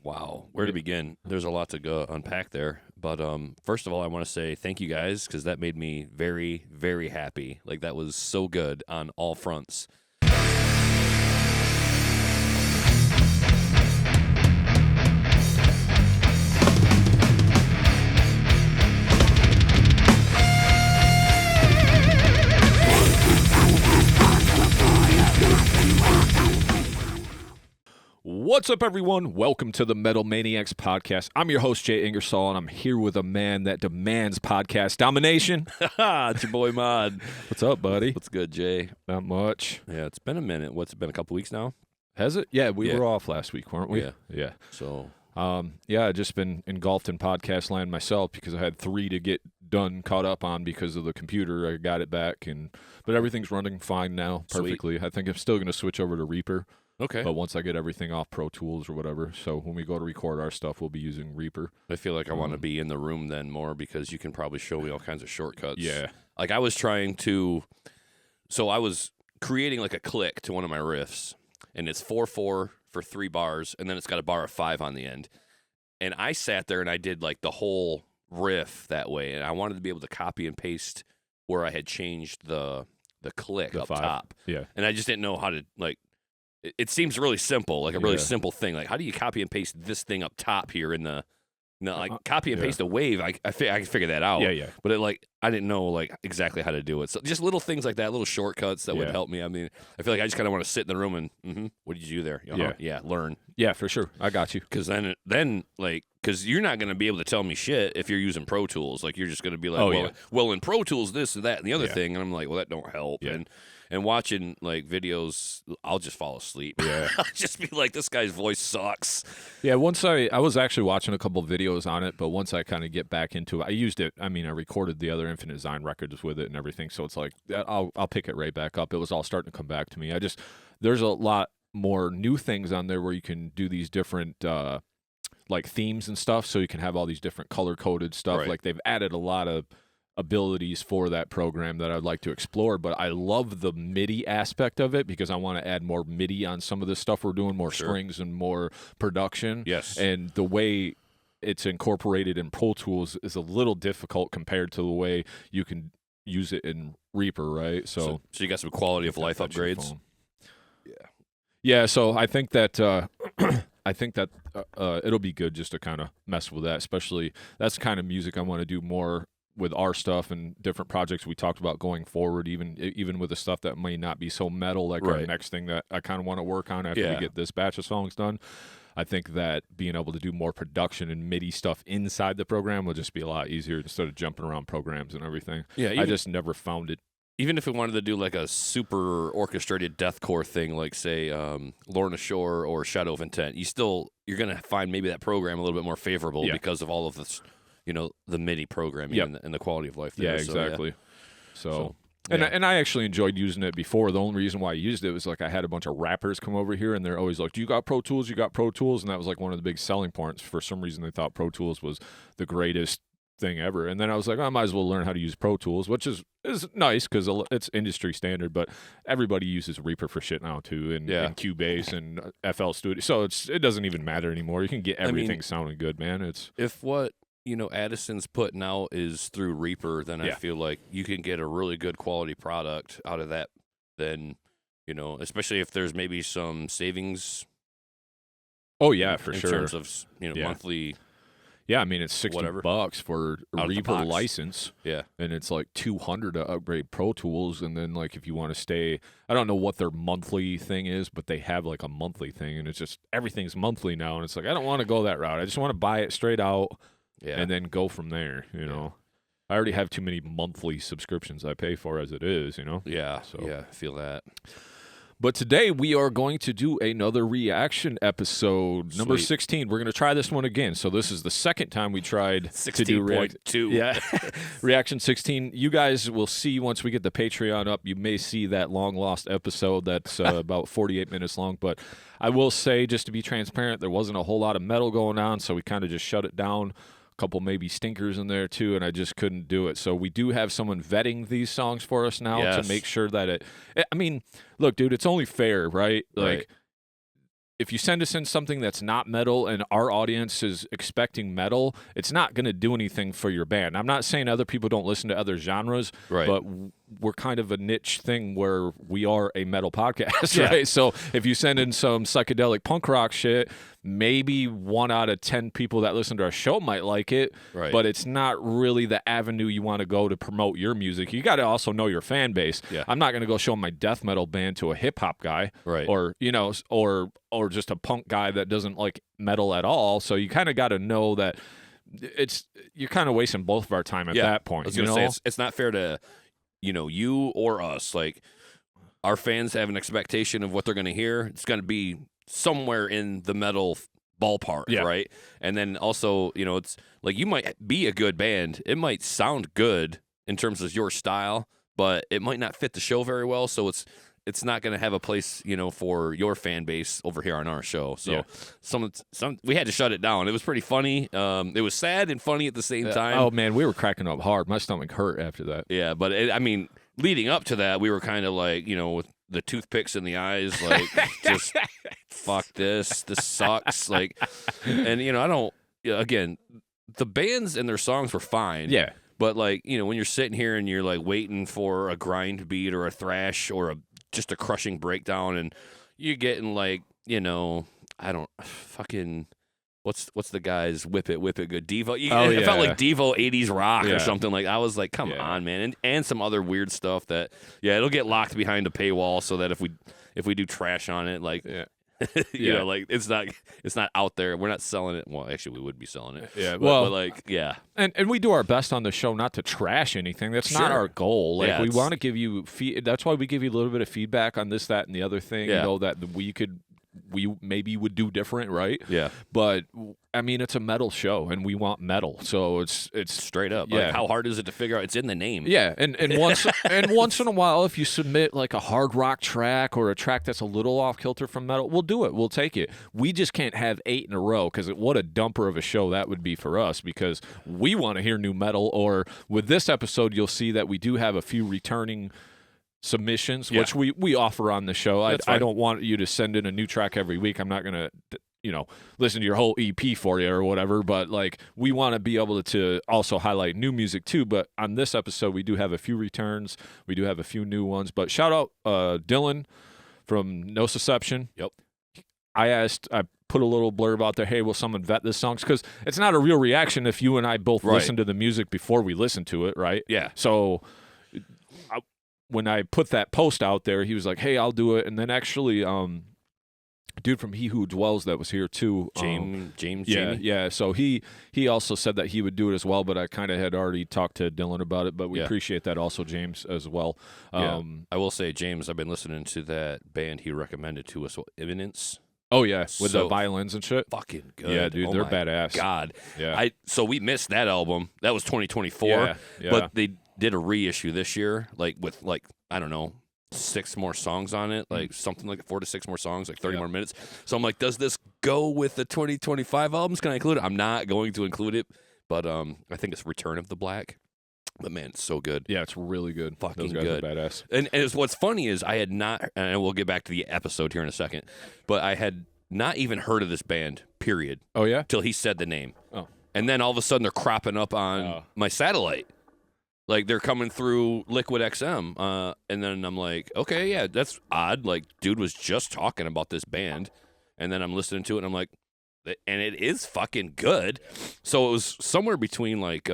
Wow. Where to begin? There's a lot to go unpack there. But first of all, I want to say thank you guys because that made me very, very happy. Like, that was so good on all fronts. What's up, everyone? Welcome to the Metal Maniacs Podcast. I'm your host, Jay Ingersoll, and I'm here with a man that demands podcast domination. It's your boy Mod. What's up, buddy? What's good, Jay? Not much. Yeah, it's been a minute. What's it been, a couple weeks now? Has it? Yeah, we were off last week, weren't we? Yeah. So, I've just been engulfed in podcast land myself because I had 3 to get done, caught up on because of the computer. I got it back, but everything's running fine now, perfectly. Sweet. I think I'm still going to switch over to Reaper. Okay. But once I get everything off Pro Tools or whatever, so when we go to record our stuff, we'll be using Reaper. I feel like I want to be in the room then more because you can probably show me all kinds of shortcuts. Yeah. Like, I was trying to, so I was creating like a click to one of my riffs, and it's 4/4 for 3 bars, and then it's got a bar of 5 on the end. And I sat there and I did like the whole riff that way, and I wanted to be able to copy and paste where I had changed the click The up 5. top. Yeah. And I just didn't know how to, like, it seems really simple, like a really simple thing. Like, how do you copy and paste this thing up top here in the copy and paste a wave? I can figure that out. Yeah. But I didn't know like exactly how to do it. So just little things like that, little shortcuts that would help me. I mean, I feel like I just kind of want to sit in the room and what did you do there? Learn. Yeah, for sure. I got you. Because because you're not going to be able to tell me shit if you're using Pro Tools. Like, you're just going to be like, well, in Pro Tools, this and that and the other thing. And I'm like, well, that don't help. Yeah. And watching like videos, I'll just fall asleep. Yeah. I'll just be like, this guy's voice sucks. Yeah, once I was actually watching a couple of videos on it, but once I kind of get back into it, I used it. I mean, I recorded the other Infinite Design records with it and everything, so it's like I'll pick it right back up. It was all starting to come back to me. There's a lot more new things on there where you can do these different like themes and stuff, so you can have all these different color-coded stuff. Right. Like, they've added a lot of abilities for that program that I'd like to explore, but I love the MIDI aspect of it because I want to add more MIDI on some of the stuff we're doing, more strings and more production. Yes. And the way it's incorporated in Pro Tools is a little difficult compared to the way you can use it in Reaper, right? So you got some quality of life upgrades. Yeah, so I think that it'll be good just to kind of mess with that, especially that's the kind of music I want to do more with our stuff and different projects we talked about going forward, even with the stuff that may not be so metal, like our next thing that I kind of want to work on after we get this batch of songs done. I think that being able to do more production and MIDI stuff inside the program will just be a lot easier instead of jumping around programs and everything. Yeah, I just never found it. Even if we wanted to do like a super orchestrated deathcore thing, like say Lorna Shore or Shadow of Intent, you're going to find maybe that program a little bit more favorable because of all of this, the MIDI programming and the quality of life there. Yeah, exactly. And I actually enjoyed using it before. The only reason why I used it was like I had a bunch of rappers come over here, and they're always like, "Do you got Pro Tools? You got Pro Tools?" And that was like one of the big selling points. For some reason, they thought Pro Tools was the greatest thing ever. And then I was like, I might as well learn how to use Pro Tools, which is nice because it's industry standard, but everybody uses Reaper for shit now too, and Cubase and FL Studio. So it doesn't even matter anymore. You can get everything sounding good, man. If what Addison's putting out is through Reaper, then I feel like you can get a really good quality product out of that. Then, especially if there's maybe some savings. Oh yeah, for sure. In terms of monthly. Yeah, I mean it's $60 for a Reaper license. Yeah, and it's like $200 to upgrade Pro Tools, and then like if you want to stay, I don't know what their monthly thing is, but they have like a monthly thing, and it's just everything's monthly now, and it's like I don't want to go that route. I just want to buy it straight out. Yeah. And then go from there, I already have too many monthly subscriptions I pay for as it is, Yeah, I feel that. But today we are going to do another reaction episode, number 16. We're going to try this one again. So this is the second time we tried to do 16.2. Reaction 16. You guys will see once we get the Patreon up. You may see that long-lost episode that's about 48 minutes long. But I will say, just to be transparent, there wasn't a whole lot of metal going on, so we kind of just shut it down. Couple maybe stinkers in there too, and I just couldn't do it. So we do have someone vetting these songs for us now to make sure that I mean, look, dude, it's only fair, right? Like, if you send us in something that's not metal and our audience is expecting metal, it's not going to do anything for your band. I'm not saying other people don't listen to other genres, Right. but we're kind of a niche thing where we are a metal podcast, right? So if you send in some psychedelic punk rock shit, maybe 1 out of 10 people that listen to our show might like it, Right. but it's not really the avenue you want to go to promote your music. You got to also know your fan base. Yeah. I'm not going to go show my death metal band to a hip hop guy, Right. or or just a punk guy that doesn't like metal at all. So you kind of got to know that you're kind of wasting both of our time at that point. I was gonna say it's not fair to you or us. Like, our fans have an expectation of what they're going to hear. It's going to be somewhere in the metal ballpark, right? And then also, it's like you might be a good band. It might sound good in terms of your style, but it might not fit the show very well. So it's not going to have a place, for your fan base over here on our show. So some we had to shut it down. It was pretty funny. It was sad and funny at the same time. Oh man, we were cracking up hard. My stomach hurt after that. Yeah, but leading up to that, we were kind of like, with the toothpicks in the eyes, like, just fuck this. This sucks. Like, and I don't. Again, the bands and their songs were fine. Yeah. But like, when you're sitting here and you're like waiting for a grind beat or a thrash or just a crushing breakdown, and you're getting like, I don't fucking. What's the guy's whip it good Devo? It felt like Devo 80s rock or something. Like, I was like, come on, man, and some other weird stuff that it'll get locked behind a paywall so that if we do trash on it, like like it's not out there. We're not selling it. Well, actually, we would be selling it. Yeah, but like and we do our best on the show not to trash anything. That's not our goal. Like, we want to give you that's why we give you a little bit of feedback on this, that, and the other thing. That we maybe would do different, right? Yeah. But it's a metal show, and we want metal, so it's straight up. Like, how hard is it to figure out? It's in the name. Yeah, and once in a while, if you submit like a hard rock track or a track that's a little off kilter from metal, we'll do it. We'll take it. We just can't have 8 in a row, because what a dumper of a show that would be for us, because we want to hear new metal. Or with this episode, you'll see that we do have a few returning submissions, which we offer on the show. I don't want you to send in a new track every week. I'm not going to listen to your whole EP for you or whatever, but like, we want to be able to also highlight new music too. But on this episode, we do have a few returns. We do have a few new ones, but shout out Dylan from No Deception. Yep. I put a little blurb out there, hey, will someone vet this song? Because it's not a real reaction if you and I both listen to the music before we listen to it, right? Yeah. So when I put that post out there, he was like, hey, I'll do it. And then actually, dude from He Who Dwells that was here too. James. Yeah. So he also said that he would do it as well, but I kind of had already talked to Dylan about it, but we appreciate that also, James, as well. I will say, James, I've been listening to that band he recommended to us, Eminence. Oh, yeah, with the violins and shit. Fucking good. Yeah, dude, they're badass. God. Yeah. So we missed that album. That was 2024. Yeah. But they did a reissue this year, like with I don't know, 6 more songs on it, like something like 4 to 6 more songs, like 30 more minutes. So I'm like, does this go with the 2025 albums? Can I include it? I'm not going to include it, but I think it's Return of the Black. But man, it's so good. Yeah, it's really good. Fucking Those guys good. are badass. And what's funny is I had not, and we'll get back to the episode here in a second, but I had not even heard of this band, period. Oh, yeah? Till he said the name. Oh. And then all of a sudden they're cropping up on my satellite. Like, they're coming through Liquid XM. And then I'm like, okay, yeah, that's odd. Like, dude was just talking about this band. And then I'm listening to it, and I'm like, and it is fucking good. So it was somewhere between, like,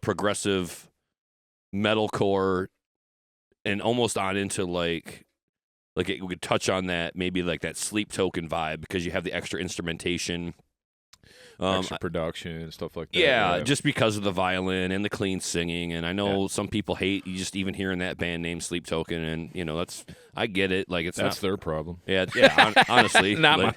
progressive metalcore and almost on into, like it would touch on that, maybe like that Sleep Token vibe, because you have the extra instrumentation. Extra production and stuff like that. Yeah, just because of the violin and the clean singing. And I know some people hate you just even hearing that band name Sleep Token, and I get it. Like, that's their problem. Yeah. Honestly, not mine.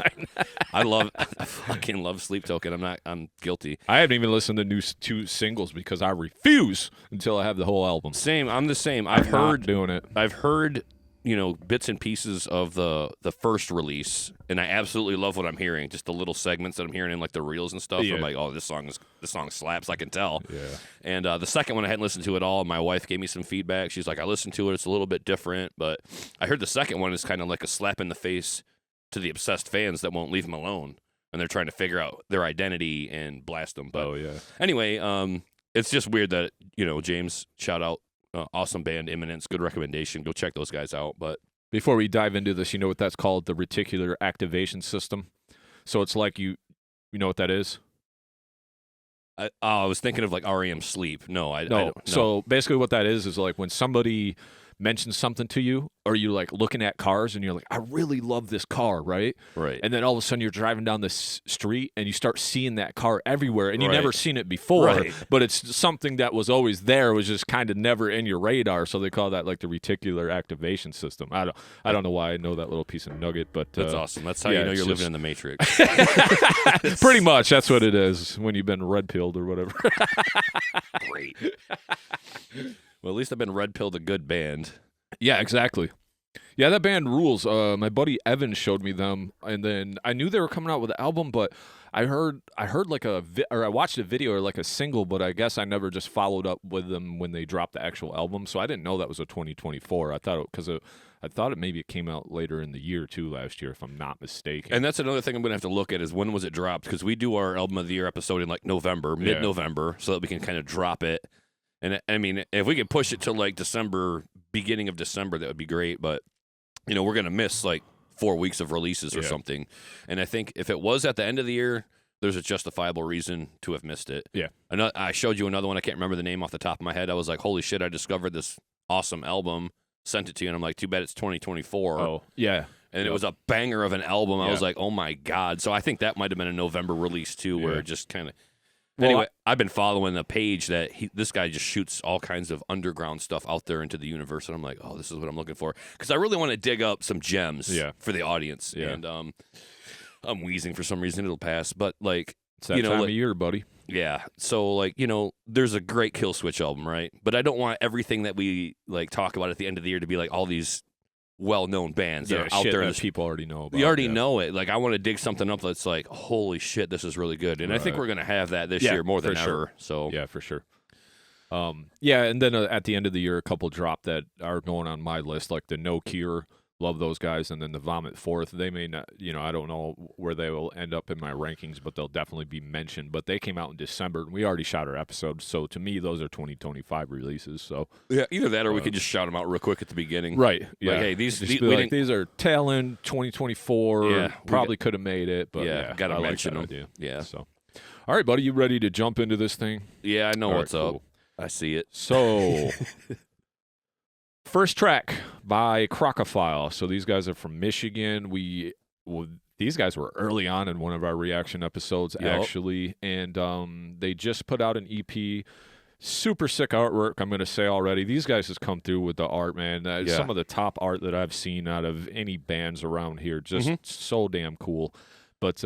I fucking love Sleep Token. I'm guilty. I haven't even listened to new 2 singles because I refuse until I have the whole album. Same. I'm the same. I've heard doing it. I've heard bits and pieces of the first release, and I absolutely love what I'm hearing. Just the little segments that I'm hearing in, like, the reels and stuff. Yeah. I'm like, oh, this song slaps. I can tell. Yeah. And the second one I hadn't listened to at all. My wife gave me some feedback. She's like, I listened to it. It's a little bit different, but I heard the second one is kind of like a slap in the face to the obsessed fans that won't leave them alone, and they're trying to figure out their identity and blast them. But anyway, it's just weird that, James, shout out, awesome band, Imminence, good recommendation. Go check those guys out. But before we dive into this, you know what that's called? The reticular activation system. So it's like you know what that is? I was thinking of like REM Sleep. No, I don't. So basically what that is like when somebody mentions something to you, or you like looking at cars and you're like, I really love this car, right? Right. And then all of a sudden you're driving down this street and you start seeing that car everywhere, and you Right. never seen it before, Right. but it's something that was always there, was just kind of never in your radar. So they call that like the reticular activation system. I don't know why I know that little piece of nugget, but That's awesome. That's how you know you're living in the Matrix. Pretty much, that's what it is when you've been red-pilled or whatever. Great. Well, at least I've been red-pilled a good band. Yeah, exactly. Yeah, that band rules. My buddy Evan showed me them, and then I knew they were coming out with an album, but I heard like I watched a video or like a single, but I guess I never just followed up with them when they dropped the actual album. So I didn't know that was a 2024. I thought it maybe it came out later in the year too, last year, if I'm not mistaken. And that's another thing I'm going to have to look at is when was it dropped, because we do our album of the year episode in like November, mid-November, so that we can kind of drop it. And I mean, if we could push it to like December, beginning of December, that would be great. But, we're going to miss like 4 weeks of releases or something. And I think if it was at the end of the year, there's a justifiable reason to have missed it. Yeah. I showed you another one. I can't remember the name off the top of my head. I was like, holy shit, I discovered this awesome album, sent it to you, and I'm like, too bad it's 2024. Oh, yeah. And it was a banger of an album. I was like, oh my God. So I think that might have been a November release too, where it just kind of... Well, anyway, I've been following a page that this guy just shoots all kinds of underground stuff out there into the universe, and I'm like, oh, this is what I'm looking for, because I really want to dig up some gems for the audience. Yeah. And I'm wheezing for some reason. It'll pass, but like it's that time of year, buddy. Yeah. So like there's a great Killswitch album, right? But I don't want everything that we like talk about at the end of the year to be like all these well-known bands that are out there that people already know about. You already know it. Like, I want to dig something up that's like, holy shit, this is really good. And I think we're going to have that this year more than ever. So yeah, for sure. And then at the end of the year, a couple drop that are going on my list, like the No Cure. Love those guys, and then the Vomit Forth. They may not, I don't know where they will end up in my rankings, but they'll definitely be mentioned. But they came out in December, and we already shot our episode, so to me, those are 2025 releases. So yeah, either that or we could just shout them out real quick at the beginning, right? Yeah, like, hey, these are tail end 2024. Yeah, probably could have made it, but got to mention them. Idea. Yeah. So, all right, buddy, you ready to jump into this thing? Yeah, I know what's up. I see it. So. First track by Krocophile. So these guys are from Michigan. These guys were early on in one of our reaction episodes, actually, and they just put out an EP. Super sick artwork, I'm going to say already. These guys just come through with the art, man. Some of the top art that I've seen out of any bands around here. Just so damn cool. But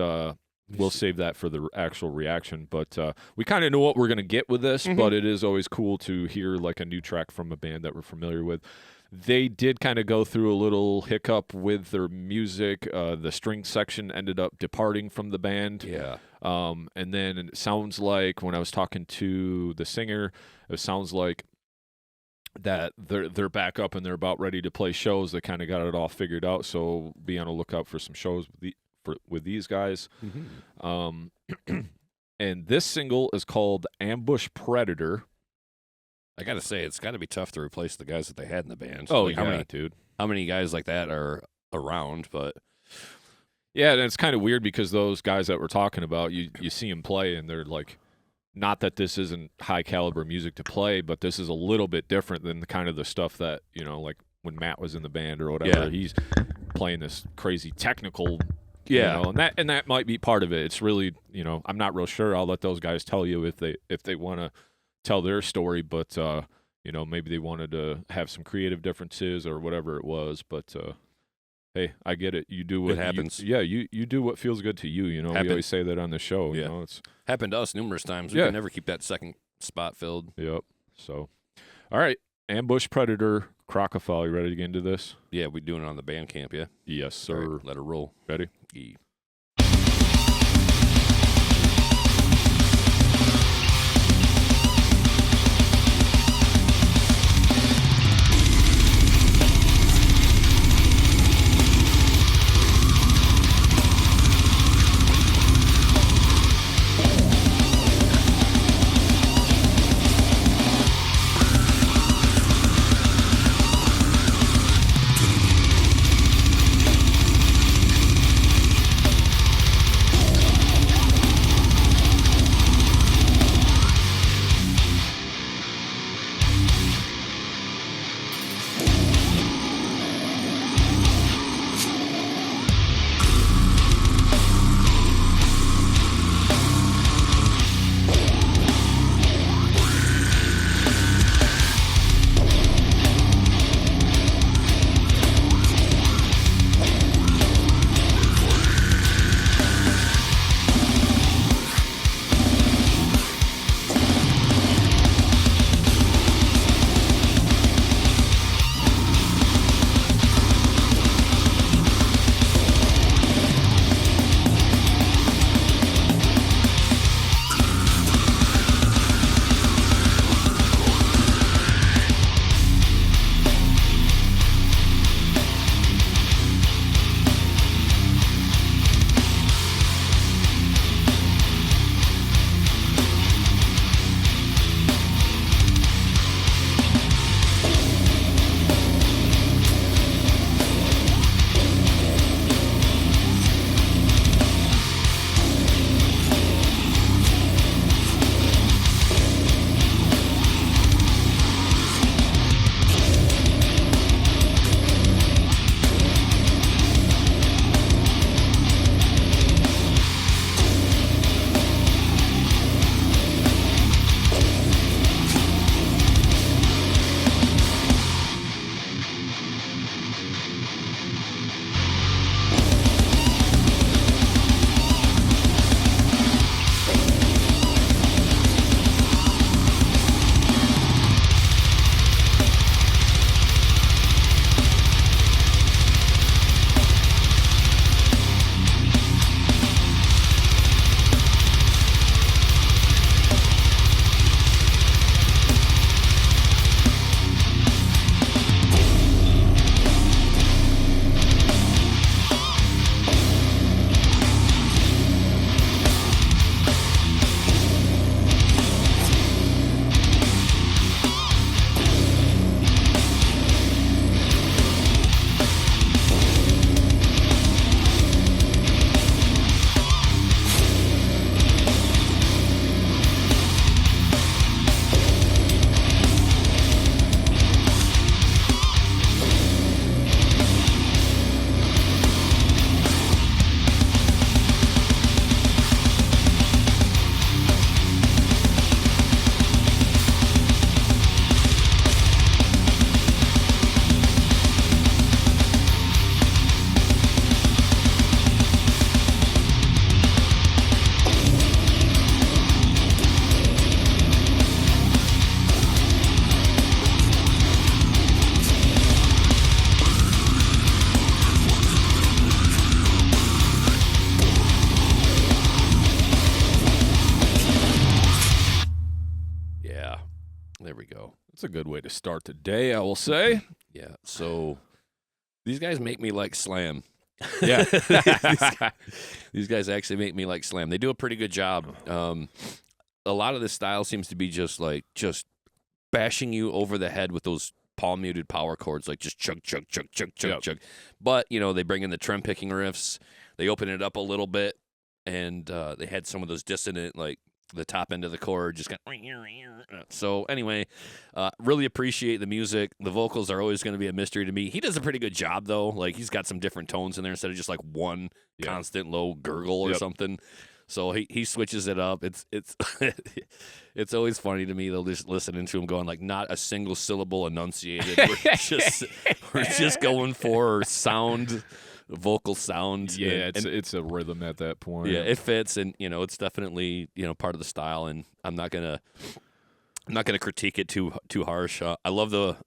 we'll save that for the actual reaction. But we kind of know what we're going to get with this, but it is always cool to hear like a new track from a band that we're familiar with. They did kind of go through a little hiccup with their music. The string section ended up departing from the band. Yeah. And then it sounds like when I was talking to the singer, it sounds like that they're back up and they're about ready to play shows. They kind of got it all figured out. So be on the lookout for some shows with these guys. And this single is called Ambush Predator. I got to say, it's got to be tough to replace the guys that they had in the band. Oh, like, dude. How many guys like that are around? But yeah, and it's kind of weird because those guys that we're talking about, you see them play and they're like, not that this isn't high caliber music to play, but this is a little bit different than the kind of the stuff that, like when Matt was in the band or whatever. Yeah. He's playing this crazy technical... Yeah, and that might be part of it. It's really, I'm not real sure. I'll let those guys tell you if they want to tell their story, but maybe they wanted to have some creative differences or whatever it was. But hey, I get it. You do what happens. You do what feels good to you. We always say that on the show. Yeah. It's happened to us numerous times. We can never keep that second spot filled. Yep. So, all right, Ambush Predator. Krocophile, you ready to get into this? Yeah, we doing it on the Bandcamp, yeah? Yes, sir. Right, let it roll. Ready? Yeah. There we go. That's a good way to start the day, I will say. Yeah. So these guys make me like slam. Yeah. These guys actually make me like slam. They do a pretty good job. A lot of this style seems to be just bashing you over the head with those palm muted power chords, like just chug, chug, chug, chug, chug, chug. But, they bring in the trem picking riffs. They open it up a little bit, and they had some of those dissonant, like the top end of the chord just got. So anyway, really appreciate the music. The vocals are always going to be a mystery to me. He does a pretty good job, though. Like, he's got some different tones in there instead of just like one constant low gurgle or something. So he switches it up. It's it's always funny to me though, just listening to him going like not a single syllable enunciated. We're just going for vocal sound. Yeah, it's a rhythm at that point. Yeah, it fits, and it's definitely part of the style. And I'm not gonna critique it too harsh. I love the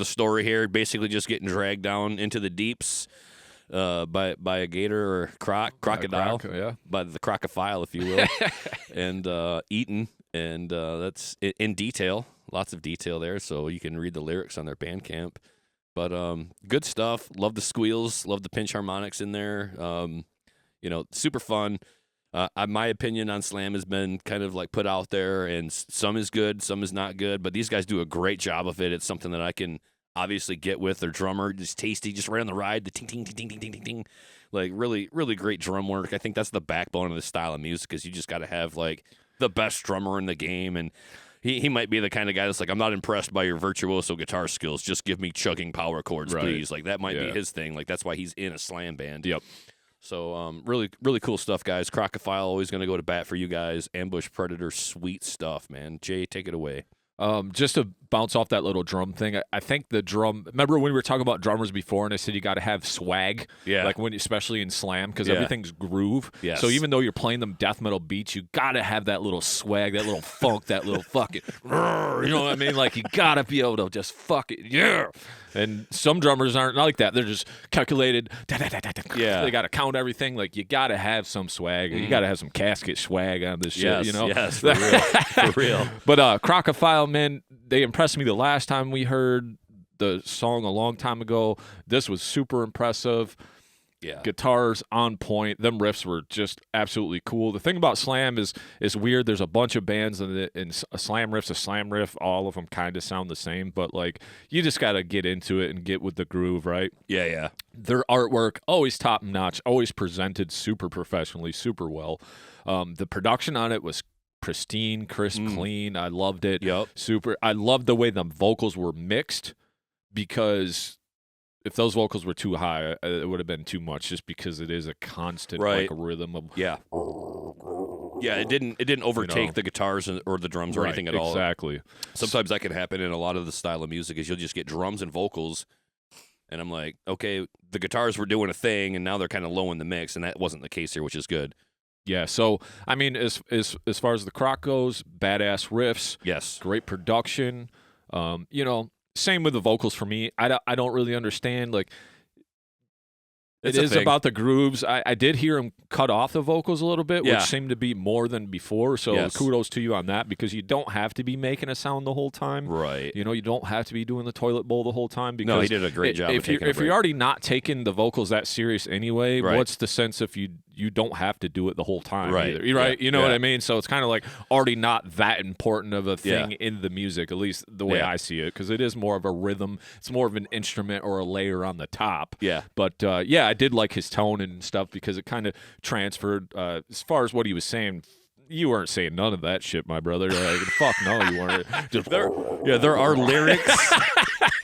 story here. Basically, just getting dragged down into the deeps. By a gator or crocodile, by the Krocophile, if you will, and eaten, and that's in detail, lots of detail there, so you can read the lyrics on their Bandcamp. But good stuff. Love the squeals, love the pinch harmonics in there. Super fun. My opinion on slam has been kind of like put out there, and some is good, some is not good, but these guys do a great job of it. It's something that I can obviously get with their drummer, just tasty, just right on the ride, the ting ting ting ting ting ting ting ting, like really really great drum work. I think that's the backbone of this style of music, is you just got to have like the best drummer in the game, and he might be the kind of guy that's like, I'm not impressed by your virtuoso guitar skills, just give me chugging power chords, please. Like that might be his thing. Like that's why he's in a slam band. Yep. So really really cool stuff, guys. Krocophile always going to go to bat for you guys. Ambush Predator, sweet stuff, man. Jay, take it away. Just to bounce off that little drum thing, I think the drum. Remember when we were talking about drummers before, and I said you got to have swag, like especially in slam, because everything's groove. Yes. So even though you're playing them death metal beats, you got to have that little swag, that little funk, that little fucking, you know what I mean? Like you got to be able to just fuck it, And some drummers aren't like that. They're just calculated. Yeah. They got to count everything. Like you got to have some swag. You got to have some casket swag on this shit. Yes, for real, for real. But Krocophile, man, they impressed me the last time we heard the song a long time ago. This was super impressive. Yeah. Guitars on point. Them riffs were just absolutely cool. The thing about slam is weird. There's a bunch of bands and a slam riff's a slam riff. All of them kind of sound the same, but like you just got to get into it and get with the groove, right? Yeah. Their artwork, always top notch, always presented super professionally, super well. The production on it was pristine, crisp, clean. I loved it. Yep. Super. I loved the way the vocals were mixed, because if those vocals were too high, it would have been too much, just because it is a constant like rhythm of Yeah, it didn't overtake the guitars or the drums or anything at all. Exactly. Sometimes that can happen in a lot of the style of music, is you'll just get drums and vocals, and I'm like, okay, the guitars were doing a thing, and now they're kind of low in the mix, and that wasn't the case here, which is good. Yeah, so I mean, as far as the Kroc goes, badass riffs, yes, great production. Same with the vocals for me. I don't really understand. Like, it is about the grooves. I did hear him cut off the vocals a little bit, which seemed to be more than before. So kudos to you on that, because you don't have to be making a sound the whole time. Right. You don't have to be doing the toilet bowl the whole time. Because no, he did a great job. If you're already not taking the vocals that serious anyway, what's the sense if you don't have to do it the whole time either? Right? Yeah. You know what I mean? So it's kind of like already not that important of a thing in the music, at least the way I see it, because it is more of a rhythm. It's more of an instrument or a layer on the top. Yeah. But I did like his tone and stuff, because it kind of transferred. As far as what he was saying, you weren't saying none of that shit, my brother. Fuck no, you weren't. Just there are lyrics.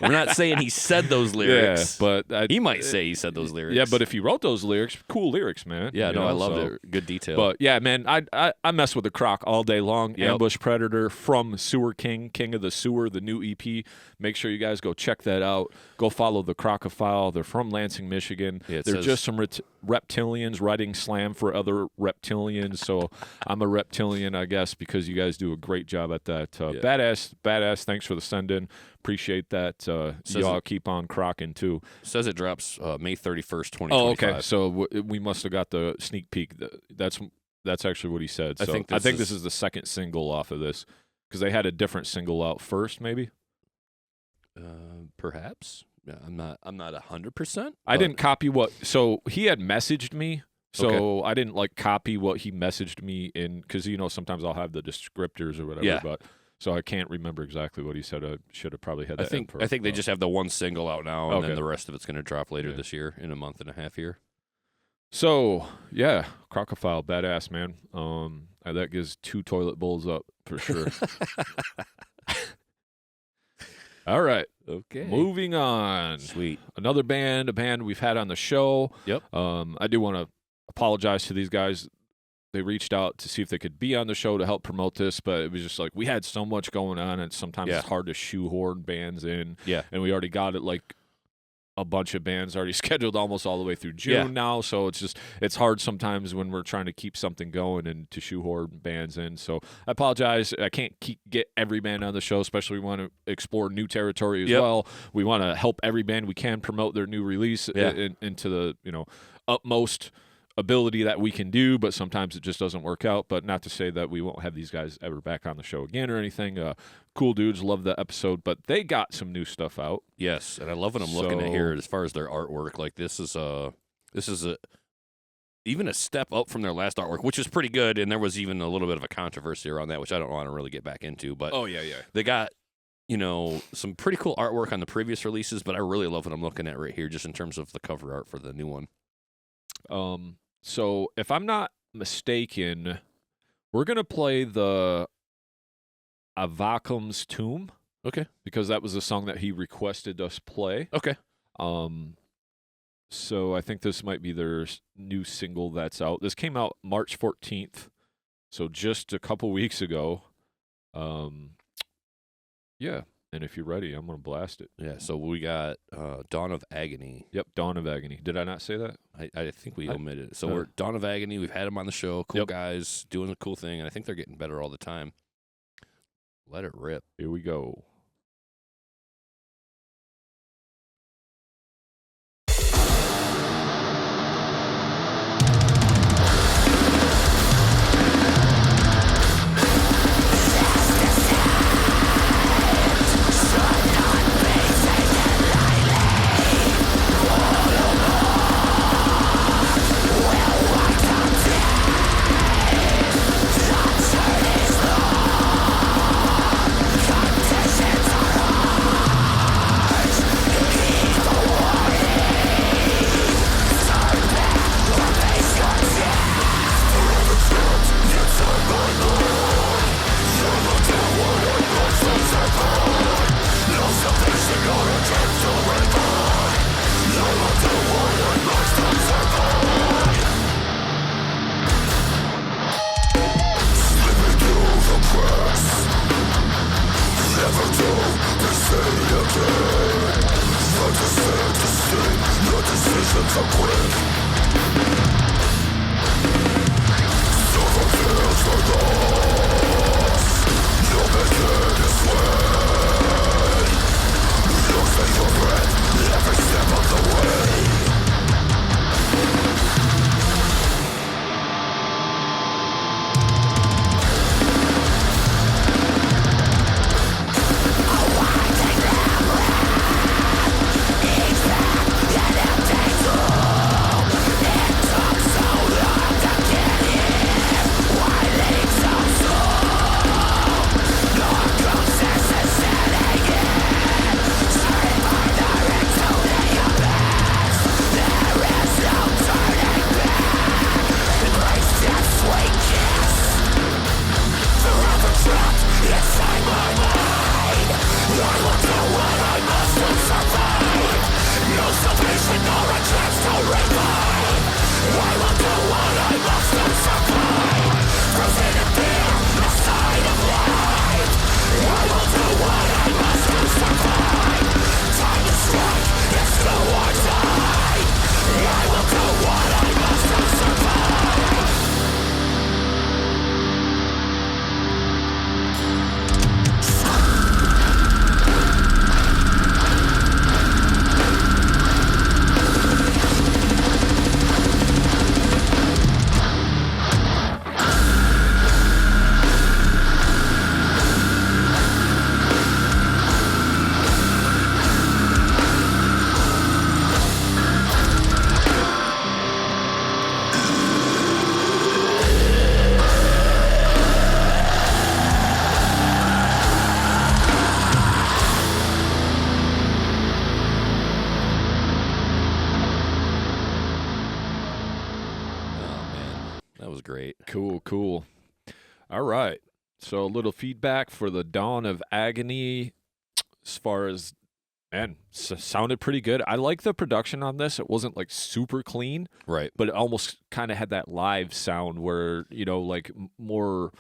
We're not saying he said those lyrics. Yeah, but he might say he said those lyrics. Yeah, but if he wrote those lyrics, cool lyrics, man. Yeah, I loved it. Good detail. But yeah, man, I mess with the Kroc all day long. Yep. Ambush Predator from Sewer King of the Sewer, the new EP. Make sure you guys go check that out. Go follow the Krocophile. They're from Lansing, Michigan. Yeah, They're just some reptilians writing slam for other reptilians. So I'm a reptilian, I guess, because you guys do a great job at that. Badass. Thanks for the send-in. Appreciate that. Y'all keep on crocking, too. Says it drops May 31st, 2025. Oh, okay. So we must have got the sneak peek. That's actually what he said. So I think this is the second single off of this. Because they had a different single out first, maybe. Perhaps. Yeah, I'm not 100%. I didn't copy what. So he had messaged me. So I didn't like copy what he messaged me in, because sometimes I'll have the descriptors or whatever. Yeah. But so I can't remember exactly what he said. I should have probably had that. I think they just have the one single out now, and Okay. then the rest of it's going to drop later this year, in a month and a half here. So yeah, Krocophile, badass man. That gives 2 toilet bowls up for sure. All right. Okay. Moving on. Sweet. Another band, a band we've had on the show. Yep. I do want to apologize to these guys. They reached out to see if they could be on the show to help promote this, but it was just like we had so much going on, and sometimes it's hard to shoehorn bands in. Yeah. And we already got it like a bunch of bands already scheduled almost all the way through June now, so it's hard sometimes when we're trying to keep something going and to shoehorn bands in. So I apologize. I can't get every band on the show, especially we want to explore new territory as well. We want to help every band we can promote their new release into the utmost ability that we can do, but sometimes it just doesn't work out. But not to say that we won't have these guys ever back on the show again or anything. Cool dudes, love the episode, but they got some new stuff out. Yes, and I love what I'm looking at here as far as their artwork. Like this is even a step up from their last artwork, which is pretty good. And there was even a little bit of a controversy around that, which I don't want to really get back into. But they got some pretty cool artwork on the previous releases, but I really love what I'm looking at right here, just in terms of the cover art for the new one. So if I'm not mistaken, we're gonna play the Avacum's Tomb. Okay. Because that was the song that he requested us play. Okay. So I think this might be their new single that's out. This came out March 14th, so just a couple weeks ago. Yeah. And if you're ready, I'm going to blast it. Yeah, so we got Dawn of Agony. Yep, Dawn of Agony. Did I not say that? I think we omitted it. So we're Dawn of Agony. We've had them on the show. Cool guys, doing a cool thing, and I think they're getting better all the time. Let it rip. Here we go. Cool. All right. So a little feedback for the Dawn of Agony as far as, man, sounded pretty good. I like the production on this. It wasn't like super clean. Right. But it almost kind of had that live sound where, like more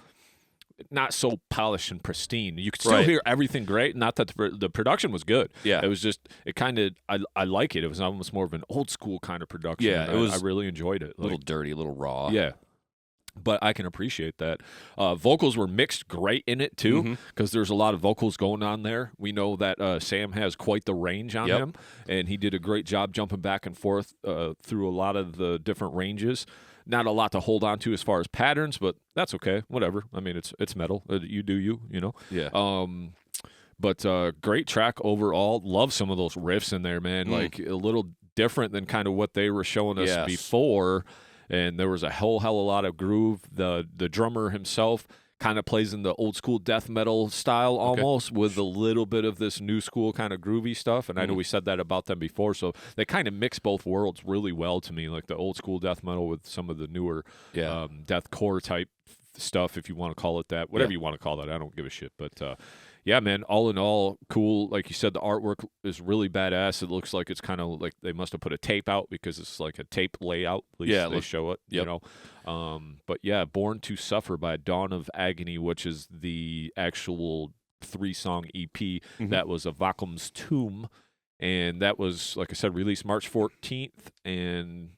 not so polished and pristine. You could still hear everything great. Not that the production was good. Yeah. It was just, it kind of, I like it. It was almost more of an old school kind of production. Yeah. I really enjoyed it. A little dirty, a little raw. Yeah. But I can appreciate that. Vocals were mixed great in it, too, because there's a lot of vocals going on there. We know that Sam has quite the range on him, and he did a great job jumping back and forth through a lot of the different ranges. Not a lot to hold on to as far as patterns, but that's okay. Whatever. I mean, it's metal. You do you, Yeah. But great track overall. Love some of those riffs in there, man. Like a little different than kind of what they were showing us before. And there was a whole hell of a lot of groove. The drummer himself kind of plays in the old school death metal style almost with a little bit of this new school kind of groovy stuff. And I know we said that about them before. So they kind of mix both worlds really well to me, like the old school death metal with some of the newer deathcore type stuff, if you want to call it that. Whatever you want to call it. I don't give a shit. But yeah, man, all in all, cool. Like you said, the artwork is really badass. It looks like it's kind of like they must have put a tape out because it's like a tape layout. At least they show it, But yeah, Born to Suffer by Dawn of Agony, which is the actual 3-song EP that was of Vacuum's Tomb. And that was, like I said, released March 14th. And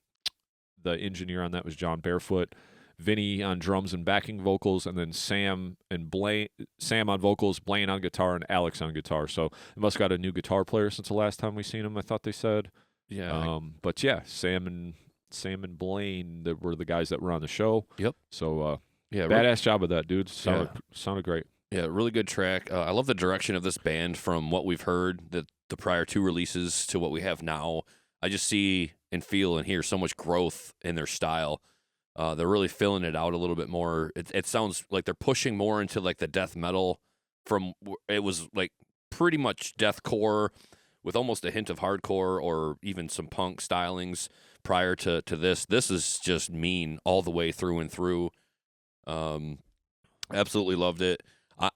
the engineer on that was John Barefoot. Vinny on drums and backing vocals, and then Sam on vocals, Blaine on guitar, and Alex on guitar. So they must have got a new guitar player since the last time we seen him, I thought they said. Yeah. But yeah, Sam and Blaine that were the guys that were on the show. Yep. So badass job of that, dude. Sounded great. Yeah, really good track. I love the direction of this band from what we've heard, the prior 2 releases to what we have now. I just see and feel and hear so much growth in their style. They're really filling it out a little bit more. It sounds like they're pushing more into like the death metal from it was like pretty much deathcore with almost a hint of hardcore or even some punk stylings prior to this. This is just mean all the way through and through. Absolutely loved it.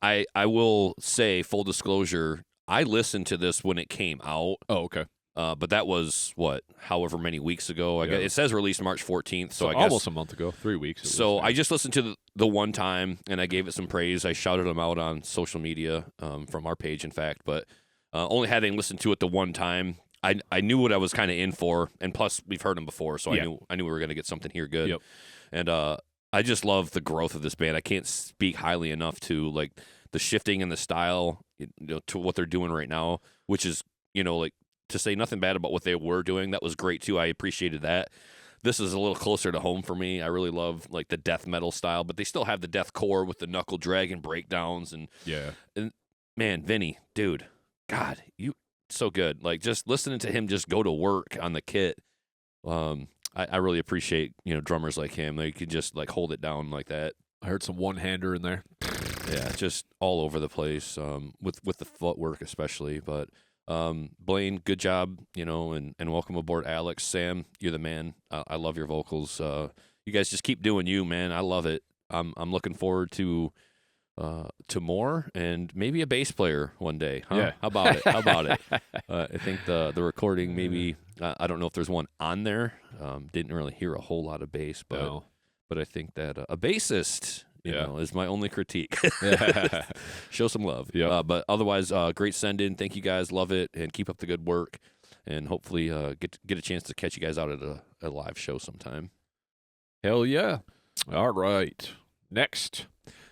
I will say, full disclosure, I listened to this when it came out. Oh, okay. But that was, however many weeks ago. I guess it says released March 14th, so I guess almost a month ago, 3 weeks. So I just listened to the one time, and I gave it some praise. I shouted them out on social media from our page, in fact. But only having listened to it the one time, I knew what I was kind of in for, and plus we've heard them before, so I knew we were going to get something here good. Yep. And I just love the growth of this band. I can't speak highly enough to like the shifting in the style, to what they're doing right now, which is like. To say nothing bad about what they were doing, that was great too. I appreciated that. This is a little closer to home for me. I really love like the death metal style, but they still have the deathcore with the knuckle dragon breakdowns and man, Vinny, dude, God, you so good. Like just listening to him just go to work on the kit. I really appreciate drummers like him. They could just like hold it down like that. I heard some one-hander in there. Yeah, just all over the place with the footwork especially, but. Blaine, good job, and welcome aboard, Alex. Sam, you're the man. I love your vocals. You guys just keep doing you, man. I love it. I'm looking forward to more and maybe a bass player one day. Huh? Yeah. How about it? I think the recording maybe I don't know if there's one on there. Didn't really hear a whole lot of bass, but I think that a bassist. Is my only critique. Show some love. Yeah. But otherwise, great send-in. Thank you guys. Love it. And keep up the good work. And hopefully get a chance to catch you guys out at a live show sometime. Hell yeah. All right. Next,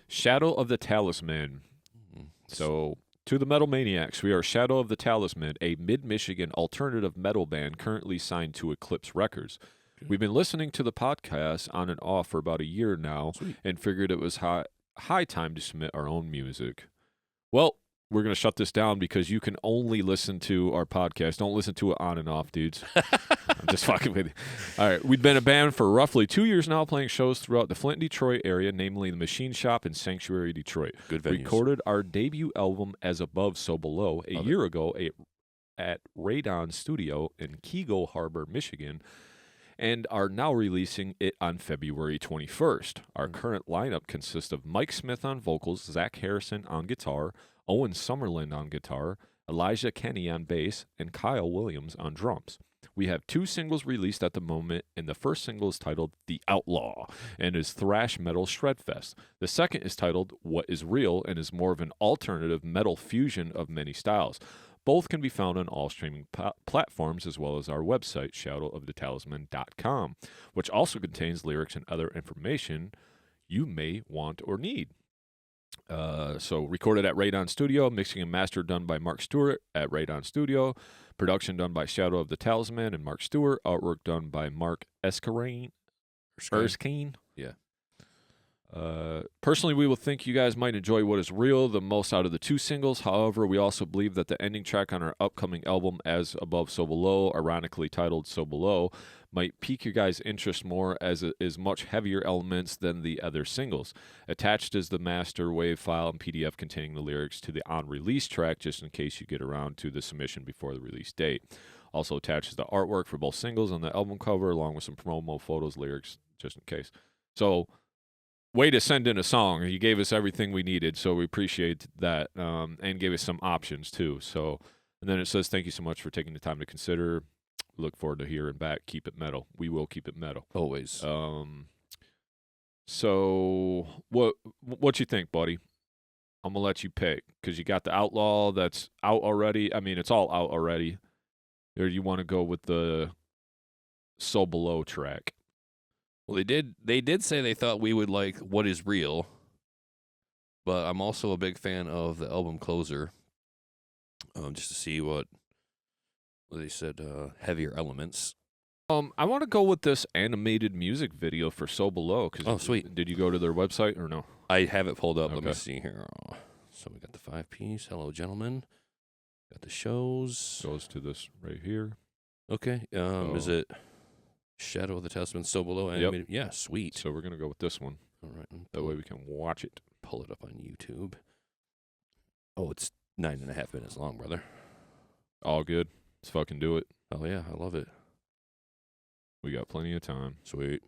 Shadow of the Talisman. So, to the Metal Maniacs, we are Shadow of the Talisman, a mid-Michigan alternative metal band currently signed to Eclipse Records. We've been listening to the podcast on and off for about a year now. Sweet. And figured it was high time to submit our own music. Well, we're going to shut this down because you can only listen to our podcast. Don't listen to it on and off, dudes. I'm just fucking with you. All right. We've been a band for roughly 2 years now, playing shows throughout the Flint, Detroit area, namely the Machine Shop and Sanctuary, Detroit. Good venues. Recorded our debut album, As Above, So Below, a year ago at Radon Studio in Kego Harbor, Michigan. and are now releasing it on February 21st. Our current lineup consists of Mike Smith on vocals, Zach Harrison on guitar, Owen Summerlin on guitar, Elijah Kenny on bass, and Kyle Williams on drums. We have 2 singles released at the moment, and the first single is titled The Outlaw and is thrash metal shredfest. The second is titled What Is Real and is more of an alternative metal fusion of many styles. Both can be found on all streaming platforms as well as our website, shadowofthetalisman.com, which also contains lyrics and other information you may want or need. So recorded at Radon Studio, mixing and master done by Mark Stewart at Radon Studio, production done by Shadow of the Talisman and Mark Stewart, artwork done by Mark Erskine. Yeah. Personally, we will think you guys might enjoy What Is Real the most out of the 2 singles. However, we also believe that the ending track on our upcoming album, As Above So Below, ironically titled So Below, might pique your guys' interest more as it is much heavier elements than the other singles. Attached is the master wave file and PDF containing the lyrics to the on-release track, just in case you get around to the submission before the release date. Also attached is the artwork for both singles on the album cover, along with some promo photos, lyrics, just in case. So, way to send in a song. You gave us everything we needed, so we appreciate that, and gave us some options, too. So, and then it says, thank you so much for taking the time to consider. Look forward to hearing back. Keep it metal. We will keep it metal. Always. So what you think, buddy? I'm going to let you pick, because you got the Outlaw that's out already. I mean, it's all out already. Or you want to go with the So Below track? Well, they did say they thought we would like What Is Real, but I'm also a big fan of the album closer, just to see what they said, heavier elements. I want to go with this animated music video for So Below. Oh, sweet. Did you go to their website or no? I have it pulled up. Okay. Let me see here. So we got the 5-piece. Hello, gentlemen. Got the shows. Goes to this right here. Okay. Is it Shadow of the Talisman, So Below? Animated? Yep. Yeah, sweet. So we're going to go with this one. All right. That way we can watch it. Pull it up on YouTube. Oh, it's 9.5 minutes long, brother. All good. Let's fucking do it. Oh, yeah. I love it. We got plenty of time. Sweet.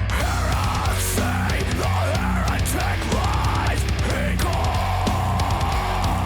Heresy, the heretic lies he calls.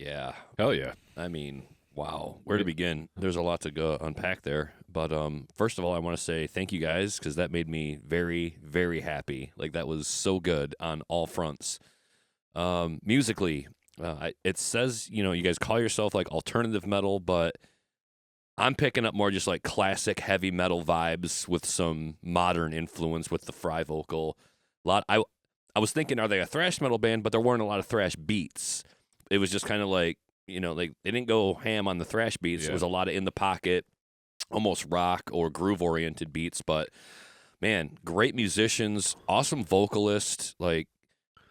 Yeah. Hell yeah. I mean, wow. Where to begin? There's a lot to go unpack there. But first of all, I want to say thank you guys because that made me very, very happy. Like, that was so good on all fronts. Musically, it says, you guys call yourself like alternative metal, but I'm picking up more just like classic heavy metal vibes with some modern influence with the fry vocal. I was thinking, are they a thrash metal band? But there weren't a lot of thrash beats. It was just kind of like, like they didn't go ham on the thrash beats. Yeah. It was a lot of in the pocket, almost rock or groove oriented beats. But man, great musicians, awesome vocalists. Like,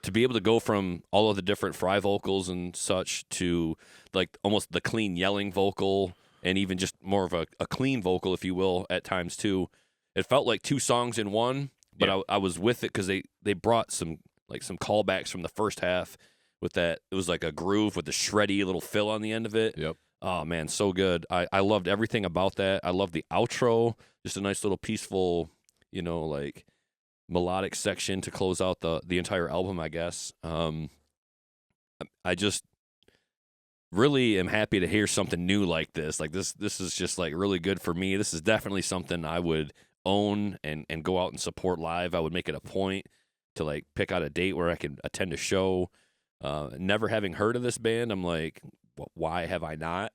to be able to go from all of the different fry vocals and such to like almost the clean yelling vocal. And even just more of a clean vocal, if you will, at times too. It felt like 2 songs in one, but yeah. I was with it because they brought some callbacks from the first half with that. It was like a groove with the shreddy little fill on the end of it. Yep. Oh man, so good. I loved everything about that. I loved the outro, just a nice little peaceful, like melodic section to close out the entire album, I guess. I just really am happy to hear something new like this. Like this is just like really good for me. This is definitely something I would own and go out and support live. I would make it a point to like pick out a date where I can attend a show. Never having heard of this band, I'm like, why have I not?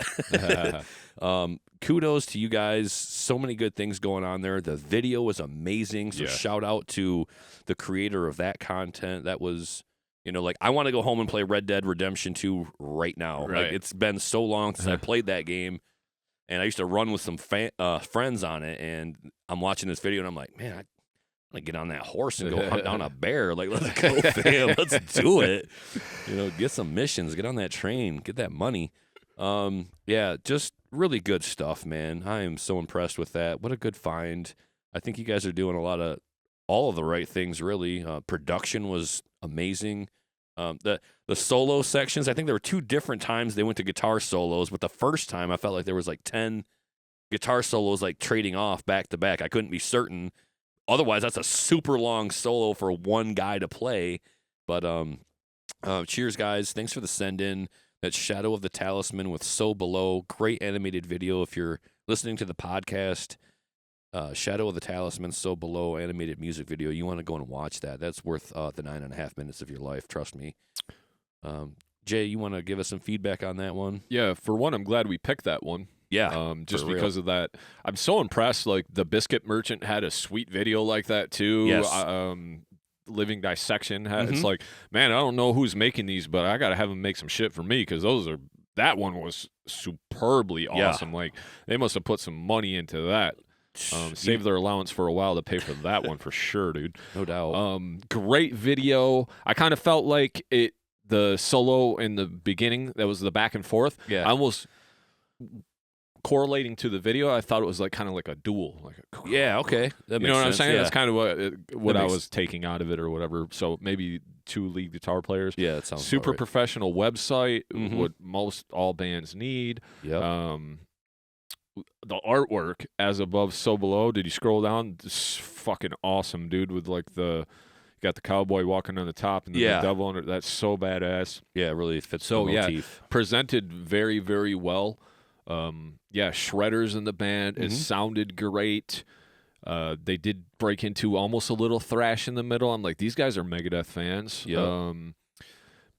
Kudos to you guys. So many good things going on there. The video was amazing. So shout out to the creator of that content. That was, like I want to go home and play Red Dead Redemption 2 right now. Right. Like, it's been so long since I played that game, and I used to run with some friends on it. And I'm watching this video, and I'm like, man, I want to get on that horse and go hunt down a bear. Like, let's go, fam. Let's do it. Get some missions, get on that train, get that money. Yeah, just really good stuff, man. I am so impressed with that. What a good find. I think you guys are doing all of the right things, really. Production was amazing. The solo sections, I think there were 2 different times they went to guitar solos, but the first time I felt like there was like 10 guitar solos like trading off back to back. I couldn't be certain. Otherwise, that's a super long solo for one guy to play. But cheers, guys. Thanks for the send-in. That's Shadow of the Talisman with So Below. Great animated video. If you're listening to the podcast, Shadow of the Talisman, So Below animated music video. You want to go and watch that. That's worth the 9.5 minutes of your life. Trust me. Jay, you want to give us some feedback on that one? Yeah, for one, I'm glad we picked that one. Yeah, just because of that. I'm so impressed. Like, the Biscuit Merchant had a sweet video like that too. Yes. Living Dissection had, it's like, man, I don't know who's making these, but I gotta have them make some shit for me because that one was superbly awesome. Like, they must have put some money into that. Save their allowance for a while to pay for that one for sure, dude. No doubt. Great video. I kind of felt like the solo in the beginning, that was the back and forth. Yeah. I almost correlating to the video, I thought it was like kind of like a duel. Okay. That makes you know what sense. I'm saying? Yeah. That's kind of what I was taking out of it or whatever. So maybe 2 lead guitar players. Yeah, that sounds super right. Professional website, what all bands need. Yeah. The artwork as above, so below. Did you scroll down? It's fucking awesome, dude. With like you got the cowboy walking on the top and then the devil under. That's so badass. Yeah, it really fits the motif. Presented very, very well. Shredders in the band. It sounded great. They did break into almost a little thrash in the middle. I'm like, these guys are Megadeth fans. Yep.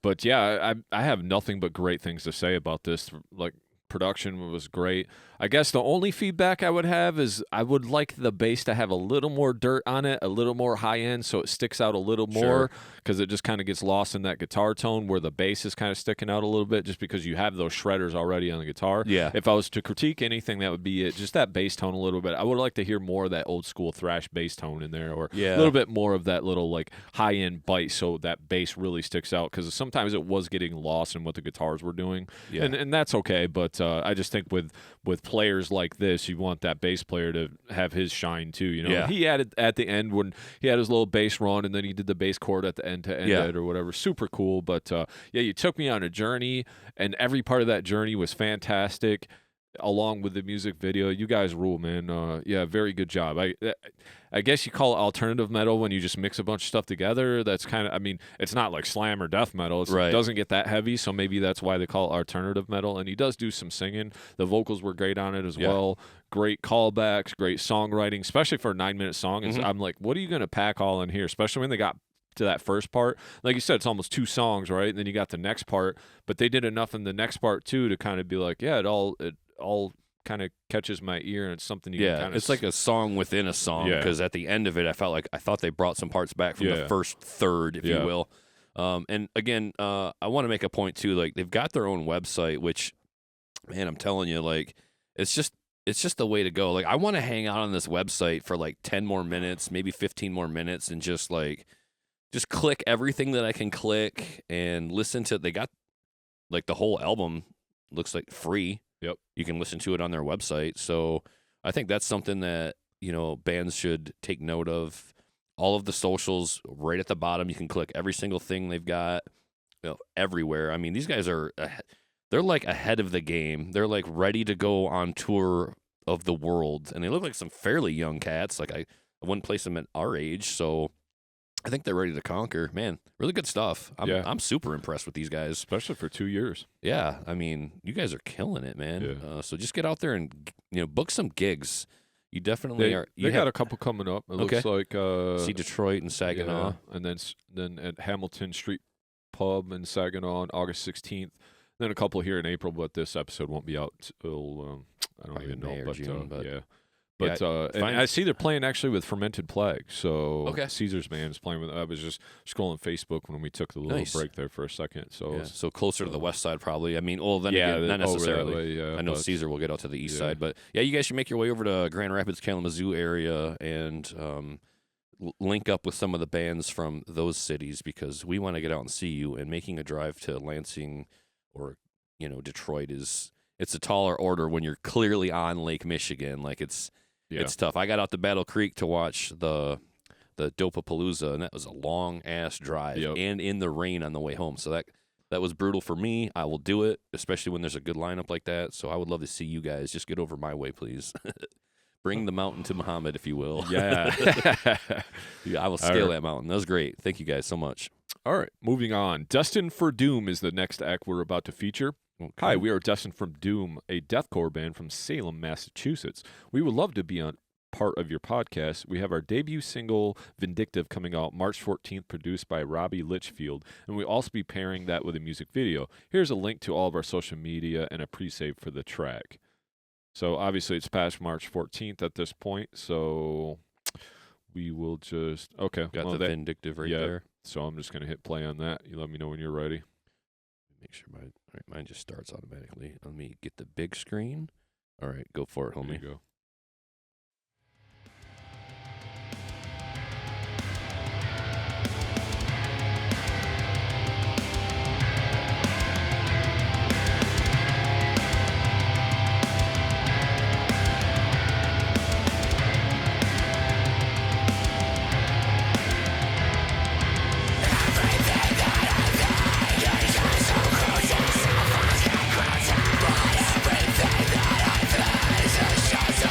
But yeah, I have nothing but great things to say about this. Like, production was great. I guess the only feedback I would have is I would like the bass to have a little more dirt on it, a little more high end, so it sticks out a little more, because it just kind of gets lost in that guitar tone where the bass is kind of sticking out a little bit just because you have those shredders already on the guitar. Yeah. If I was to critique anything, that would be it. Just that bass tone a little bit. I would like to hear more of that old school thrash bass tone in there, or a little bit more of that little like high end bite so that bass really sticks out, because sometimes it was getting lost in what the guitars were doing. Yeah. And that's okay, but I just think with players like this, you want that bass player to have his shine too. You know, he added at the end when he had his little bass run, and then he did the bass chord at the end to end it or whatever. Super cool. But you took me on a journey, and every part of that journey was fantastic. along with the music video. You guys rule, man. Yeah, very good job. I guess you call it alternative metal when you just mix a bunch of stuff together. That's kind of, I mean, it's not like slam or death metal. It doesn't get that heavy, so maybe that's why they call it alternative metal. And he does do some singing. The vocals were great on it as well. Great callbacks, great songwriting, especially for a 9-minute song. I'm like, what are you going to pack all in here? Especially when they got to that first part. Like you said, it's almost 2 songs, right? And then you got the next part, but they did enough in the next part too to kind of be like, yeah, it all kind of catches my ear, and it's something you can kind of... it's like a song within a song, because at the end of it, I thought they brought some parts back from the first third, if you will. And again, I want to make a point too, like, they've got their own website, which, man, I'm telling you, like, it's just the way to go. Like, I want to hang out on this website for like 10 more minutes, maybe 15 more minutes, and just click everything that I can click and listen to. They got like the whole album looks like free. Yep. You can listen to it on their website. So I think that's something that, bands should take note of. All of the socials right at the bottom. You can click every single thing they've got, everywhere. I mean, these guys they're like ahead of the game. They're like ready to go on tour of the world. And they look like some fairly young cats. Like I wouldn't place them at our age. So I think they're ready to conquer. Man, really good stuff. I'm super impressed with these guys. Especially for 2 years. Yeah, I mean, you guys are killing it, man. Yeah. So just get out there and, book some gigs. You definitely are. They got a couple coming up. It looks like... see Detroit and Saginaw. Yeah, and then at Hamilton Street Pub in Saginaw on August 16th. Then a couple here in April, but this episode won't be out till, I don't even know. May or June, but yeah. But and I see they're playing actually with Fermented Plague. So Caesar's band is playing with. I was just scrolling Facebook when we took the little break there for a second. So so closer to the west side probably. I mean, then again, not necessarily. Way, I know Caesar will get out to the east side, but you guys should make your way over to Grand Rapids, Kalamazoo area and link up with some of the bands from those cities, because we want to get out and see you. And making a drive to Lansing or Detroit it's a taller order when you're clearly on Lake Michigan. Like it's tough. I got out to Battle Creek to watch the Dopapalooza, and that was a long-ass drive and in the rain on the way home. So that was brutal for me. I will do it, especially when there's a good lineup like that. So I would love to see you guys. Just get over my way, please. Bring the mountain to Muhammad, if you will. Yeah. I will scale that mountain. That was great. Thank you guys so much. All right, moving on. Destined for Doom is the next act we're about to feature. Okay. Hi, we are Destined for Doom, a deathcore band from Salem, Massachusetts. We would love to be on part of your podcast. We have our debut single, Vindictive, coming out March 14th, produced by Robbie Litchfield, and we'll also be pairing that with a music video. Here's a link to all of our social media and a pre-save for the track. So obviously it's past March 14th at this point, so we will just... Okay. Got the Vindictive right there. So I'm just going to hit play on that. You let me know when you're ready. Make sure mine just starts automatically. Let me get the big screen. All right, go for it, homie. There you go. Everything that I feel is a shadow.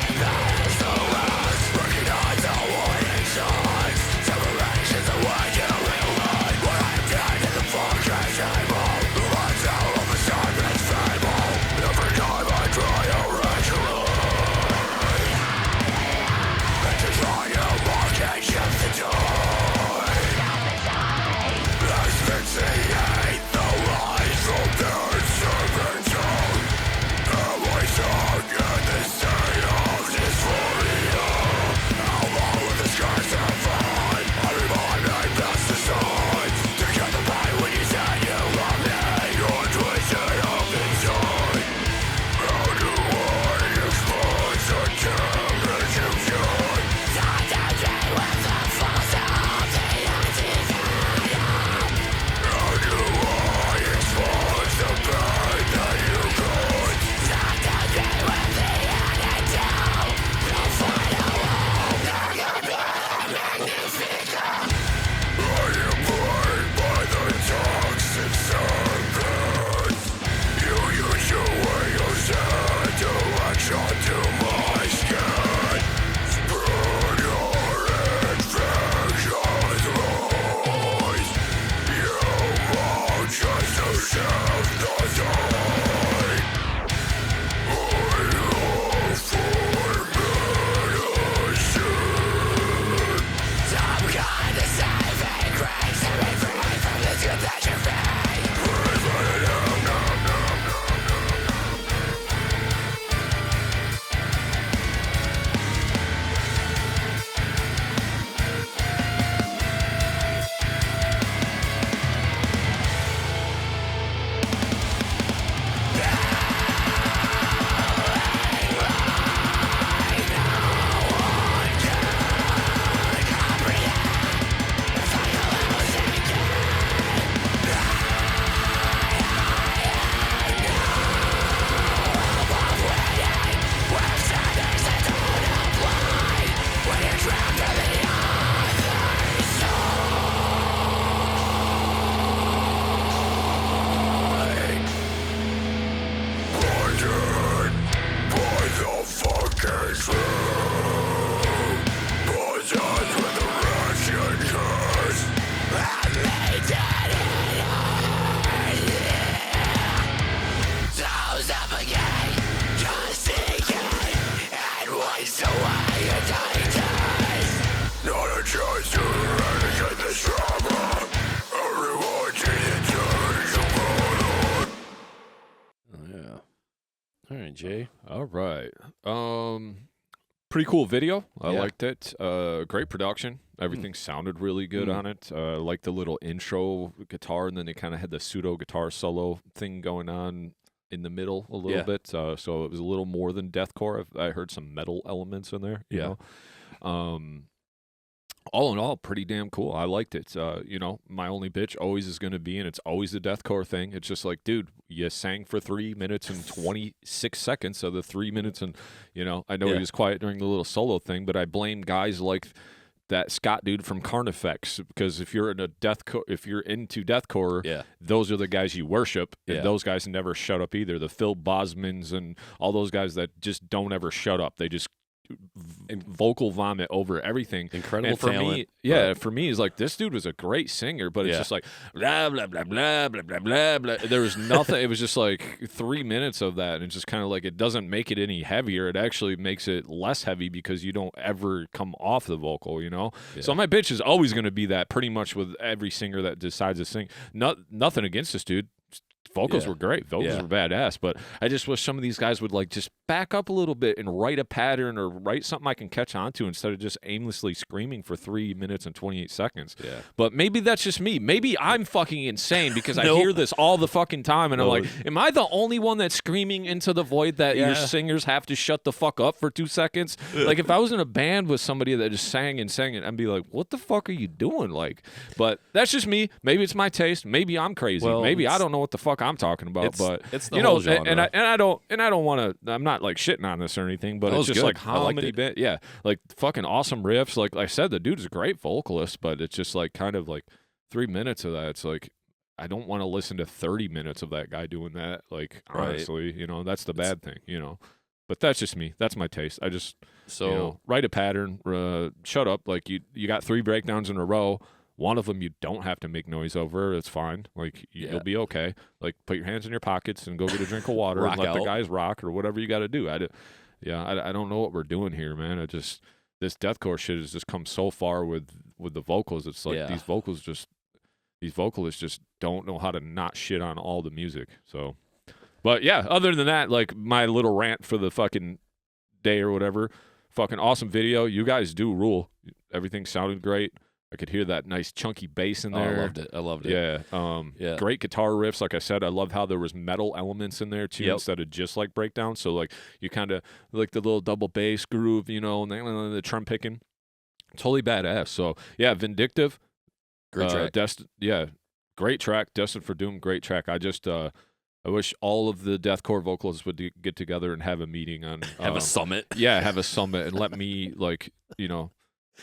All right, Jay. All right. Pretty cool video. I liked it. Great production. Everything sounded really good on it. Like the little intro guitar, and then they kind of had the pseudo guitar solo thing going on in the middle a little bit. So it was a little more than deathcore. I heard some metal elements in there. You know? All in all, pretty damn cool. I liked it. You know, my only bitch always is going to be, and it's always the deathcore thing. It's just like, dude, you sang for 3 minutes and 26 seconds. So the 3 minutes and, you know, I know he was quiet during the little solo thing, but I blame guys like that Scott dude from Carnifex, because if you're in if you're into deathcore, those are the guys you worship, and those guys never shut up either. The Phil Bosmans and all those guys that just don't ever shut up. They just vocal vomit over everything. Incredible for talent. Me, for me, is like, this dude was a great singer, but it's just like blah blah blah blah blah blah blah blah. There was nothing. It was just like 3 minutes of that, and it's just kind of like, it doesn't make it any heavier. It actually makes it less heavy because you don't ever come off the vocal, you know. So my bitch is always going to be that, pretty much with every singer that decides to sing. Nothing against this dude. Vocals were great. Vocals were badass, but I just wish some of these guys would like just back up a little bit and write a pattern or write something I can catch on to, instead of just aimlessly screaming for 3 minutes and 28 seconds. But maybe that's just me. Maybe I'm fucking insane, because I hear this all the fucking time, and I'm like, am I the only one that's screaming into the void that your singers have to shut the fuck up for 2 seconds? Like, if I was in a band with somebody that just sang and sang it, I'd be like, what the fuck are you doing? Like, but that's just me. Maybe it's my taste. Maybe I'm crazy. Well, maybe I don't know what the fuck I'm talking about, but it's the you know, whole genre. and I don't want to. I'm not like shitting on this or anything, but it's just good. like how many like fucking awesome riffs. Like I said, the dude's a great vocalist, but it's just like kind of like 3 minutes of that. It's like, I don't want to listen to 30 minutes of that guy doing that. Like, honestly, you know, that's the bad thing, you know. But that's just me. That's my taste. I just you know, write a pattern. Shut up. Like, you got 3 breakdowns in a row. One of them you don't have to make noise over. It's fine. Like, you'll be okay. Like, put your hands in your pockets and go get a drink of water and let the guys rock, or whatever you got to do. I don't know what we're doing here, man. This deathcore shit has just come so far with the vocals. It's like these vocalists just don't know how to not shit on all the music. So, but yeah, other than that, like, my little rant for the fucking day or whatever, fucking awesome video. You guys do rule. Everything sounded great. I could hear that nice chunky bass in there. I loved it. Yeah. Great guitar riffs. Like I said, I love how there was metal elements in there too, instead of just like breakdowns. So like, you kind of like the little double bass groove, you know, and then the drum picking. Totally badass. So yeah, Vindictive. Great track. Great track. Destined for Doom. Great track. I wish all of the deathcore vocalists would get together and have a meeting on have a summit. Yeah, have a summit, and let me, like, you know,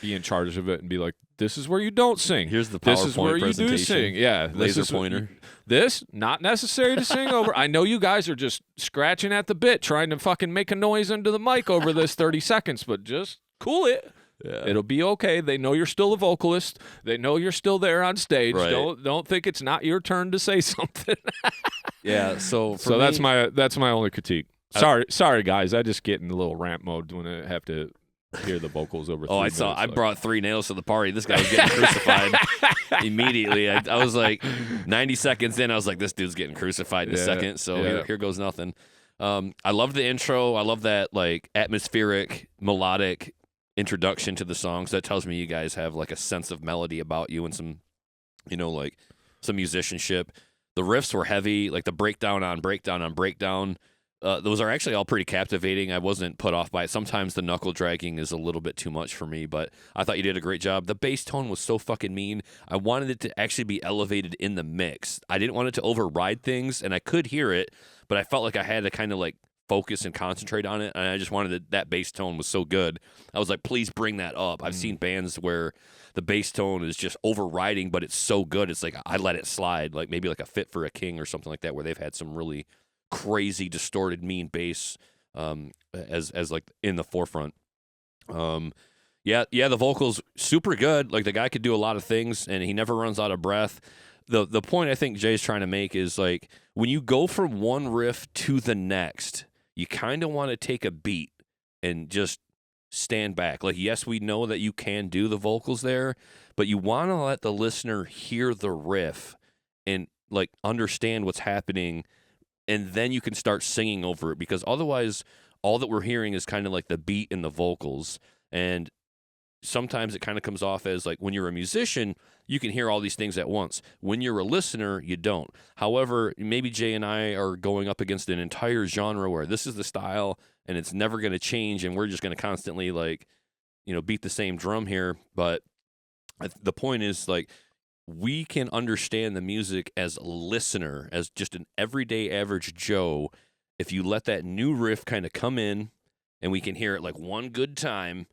be in charge of it and be like, this is where you don't sing. Here's the PowerPoint This is where you do sing. Yeah, laser pointer. This not necessary to sing over. I know you guys are just scratching at the bit, trying to fucking make a noise into the mic over this 30 seconds, but just cool it. Yeah. It'll be okay. They know you're still a vocalist. They know you're still there on stage. Right. Don't think it's not your turn to say something. So that's my only critique. Sorry guys. I just get in a little rant mode when I have to hear the vocals over. I brought 3 nails to the party. This guy was getting crucified immediately. I was like 90 seconds in. I was like, this dude's getting crucified in a second. So here goes nothing. I love the intro. I love that, like, atmospheric, melodic introduction to the songs. That tells me you guys have like a sense of melody about you and some, you know, like some musicianship. The riffs were heavy, like the breakdown on breakdown on breakdown. Those are actually all pretty captivating. I wasn't put off by it. Sometimes the knuckle dragging is a little bit too much for me, but I thought you did a great job. The bass tone was so fucking mean. I wanted it to actually be elevated in the mix. I didn't want it to override things, and I could hear it, but I felt like I had to kind of like focus and concentrate on it, and I just wanted that bass tone was so good. I was like, please bring that up. I've seen bands where the bass tone is just overriding, but it's so good, it's like I let it slide, like maybe like a Fit for a King or something like that, where they've had some really crazy distorted mean bass as like in the forefront. The vocals super good. Like, the guy could do a lot of things, and he never runs out of breath. The point I think Jay's trying to make is, like, when you go from one riff to the next, you kind of want to take a beat and just stand back. Like, yes, we know that you can do the vocals there, but you want to let the listener hear the riff and like understand what's happening, and then you can start singing over it, because otherwise all that we're hearing is kind of like the beat and the vocals. And sometimes it kind of comes off as like, when you're a musician, you can hear all these things at once. When you're a listener, you don't. However, maybe Jay and I are going up against an entire genre where this is the style and it's never going to change, and we're just going to constantly like, beat the same drum here. But the point is, like, we can understand the music as a listener, as just an everyday average Joe, if you let that new riff kind of come in and we can hear it like one good time,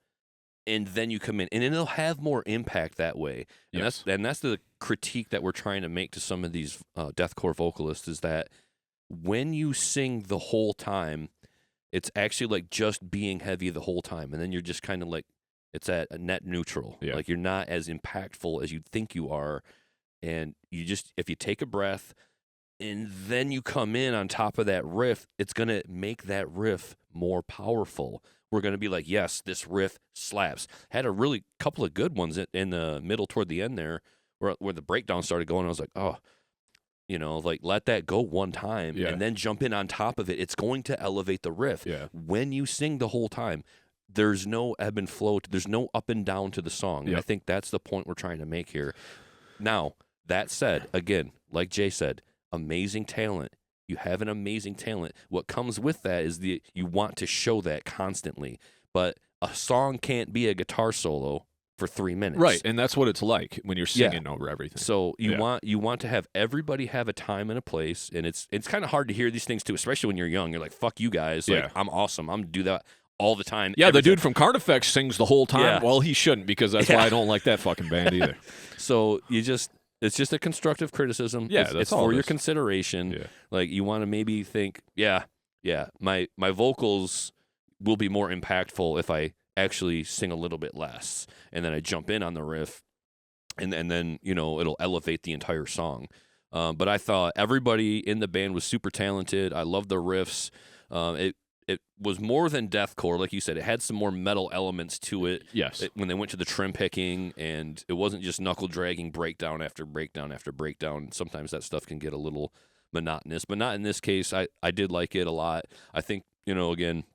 and then you come in, and it'll have more impact that way. And yes. that's the critique that we're trying to make to some of these deathcore vocalists, is that when you sing the whole time, it's actually like just being heavy the whole time, and then you're just kind of like, it's at a net neutral. Yeah. Like, you're not as impactful as you think you are, and you just, if you take a breath and then you come in on top of that riff, it's going to make that riff more powerful. We're going to be like, yes, this riff slaps. Had a really couple of good ones in the middle toward the end there, where the breakdown started going. I was like, oh, like, let that go one time and then jump in on top of it. It's going to elevate the riff. Yeah. When you sing the whole time, there's no ebb and flow. There's no up and down to the song. And I think that's the point we're trying to make here. Now, that said, again, like Jay said, amazing talent. You have an amazing talent. What comes with that is you want to show that constantly. But a song can't be a guitar solo for 3 minutes. Right, and that's what it's like when you're singing over everything. So you want to have everybody have a time and a place, and it's kind of hard to hear these things too, especially when you're young. You're like, fuck you guys. Like, I'm awesome. I'm going to do that all the time. Yeah, the dude from Carnifex sings the whole time. Yeah. Well, he shouldn't, because that's why I don't like that fucking band either. So it's just a constructive criticism. Yeah, it's for your consideration. Yeah. Like, you want to maybe think, my vocals will be more impactful if I actually sing a little bit less, and then I jump in on the riff, and then it'll elevate the entire song. But I thought everybody in the band was super talented. I love the riffs. It was more than deathcore, like you said. It had some more metal elements to it. Yes. When they went to the trim picking, and it wasn't just knuckle dragging breakdown after breakdown after breakdown. Sometimes that stuff can get a little monotonous, but not in this case. I did like it a lot. I think, again,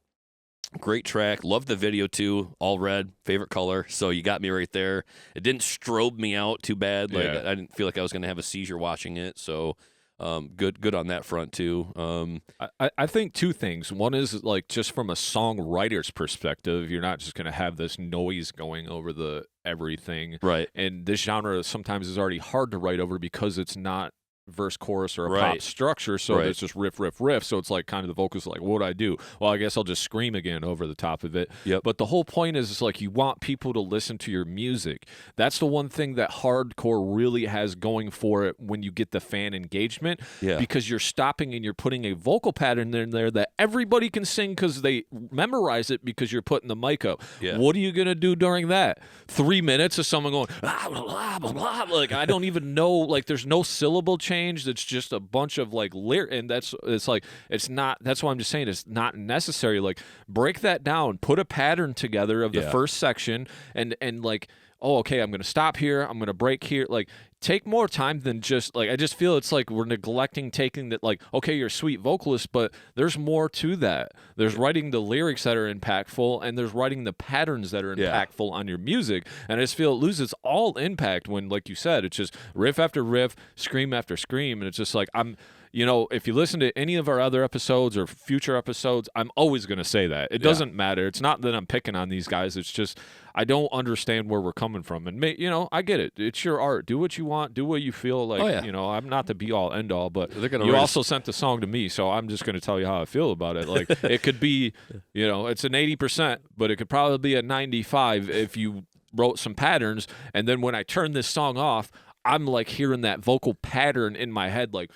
great track. Loved the video too. All red, favorite color. So you got me right there. It didn't strobe me out too bad. Like, I didn't feel like I was going to have a seizure watching it. So good on that front too. I think two things. One is, like, just from a songwriter's perspective, you're not just going to have this noise going over the everything. Right. And this genre sometimes is already hard to write over because it's not verse, chorus, or a pop structure, so it's just riff, riff, riff. So it's like kind of the vocals like, what do I do? Well, I guess I'll just scream again over the top of it. Yep. But the whole point is, it's like, you want people to listen to your music. That's the one thing that hardcore really has going for it when you get the fan engagement, because you're stopping and you're putting a vocal pattern in there that everybody can sing because they memorize it, because you're putting the mic up. What are you going to do during that? 3 minutes of someone going, blah, blah, blah, blah. Like, I don't even know, like, there's no syllable change. It's just a bunch of like lyric, and that's why I'm just saying it's not necessary. Like, break that down, put a pattern together of the first section, and like, oh, okay, I'm going to stop here, I'm going to break here. Like, take more time than just, like, I just feel it's like we're neglecting taking that, like, okay, you're a sweet vocalist, but there's more to that. There's writing the lyrics that are impactful, and there's writing the patterns that are impactful on your music. And I just feel it loses all impact when, like you said, it's just riff after riff, scream after scream, and it's just like, if you listen to any of our other episodes or future episodes, I'm always going to say that. It doesn't matter. It's not that I'm picking on these guys. It's just I don't understand where we're coming from. And, I get it. It's your art. Do what you want. Do what you feel like. I'm not the be-all, end-all, but you also sent the song to me, so I'm just going to tell you how I feel about it. Like, it could be, it's an 80%, but it could probably be a 95 if you wrote some patterns. And then when I turn this song off, I'm, like, hearing that vocal pattern in my head, like,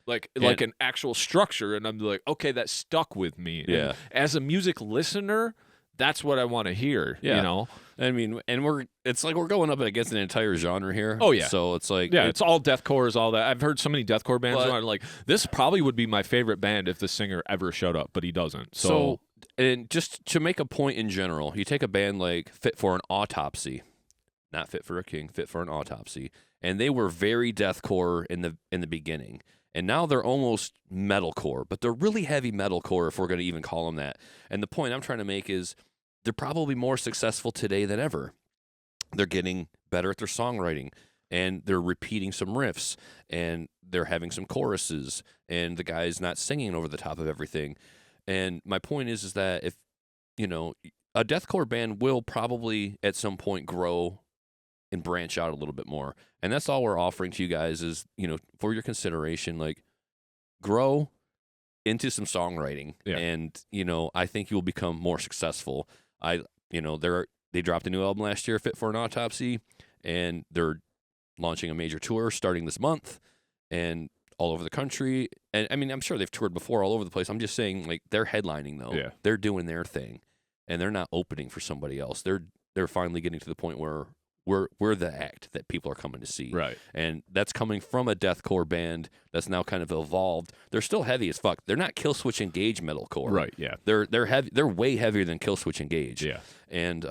like an actual structure, and I'm like, okay, that stuck with me. And as a music listener, that's what I want to hear. I mean, and it's like we're going up against an entire genre here. Oh yeah. So it's like it's all deathcore, is all that. I've heard so many deathcore bands who are like, this probably would be my favorite band if the singer ever showed up, but he doesn't. So And just to make a point in general, you take a band like Fit for an Autopsy, not Fit for a King, Fit for an Autopsy, and they were very deathcore in the beginning. And now they're almost metalcore, but they're really heavy metalcore if we're going to even call them that. And the point I'm trying to make is they're probably more successful today than ever. They're getting better at their songwriting, and they're repeating some riffs, and they're having some choruses, and the guy's not singing over the top of everything. And my point is that if, you know, a deathcore band will probably at some point grow and branch out a little bit more. And that's all we're offering to you guys is, you know, for your consideration, like, grow into some songwriting. Yeah. And, you know, I think you'll become more successful. They dropped a new album last year, Fit for an Autopsy, and they're launching a major tour starting this month and all over the country. And I mean, I'm sure they've toured before all over the place. I'm just saying, like, they're headlining though. Yeah. They're doing their thing, and they're not opening for somebody else. They're finally getting to the point where we're the act that people are coming to see. Right. And that's coming from a deathcore band that's now kind of evolved. They're still heavy as fuck. They're not Killswitch Engage metalcore. Right, yeah. They're heavy. They're way heavier than Killswitch Engage. Yeah. And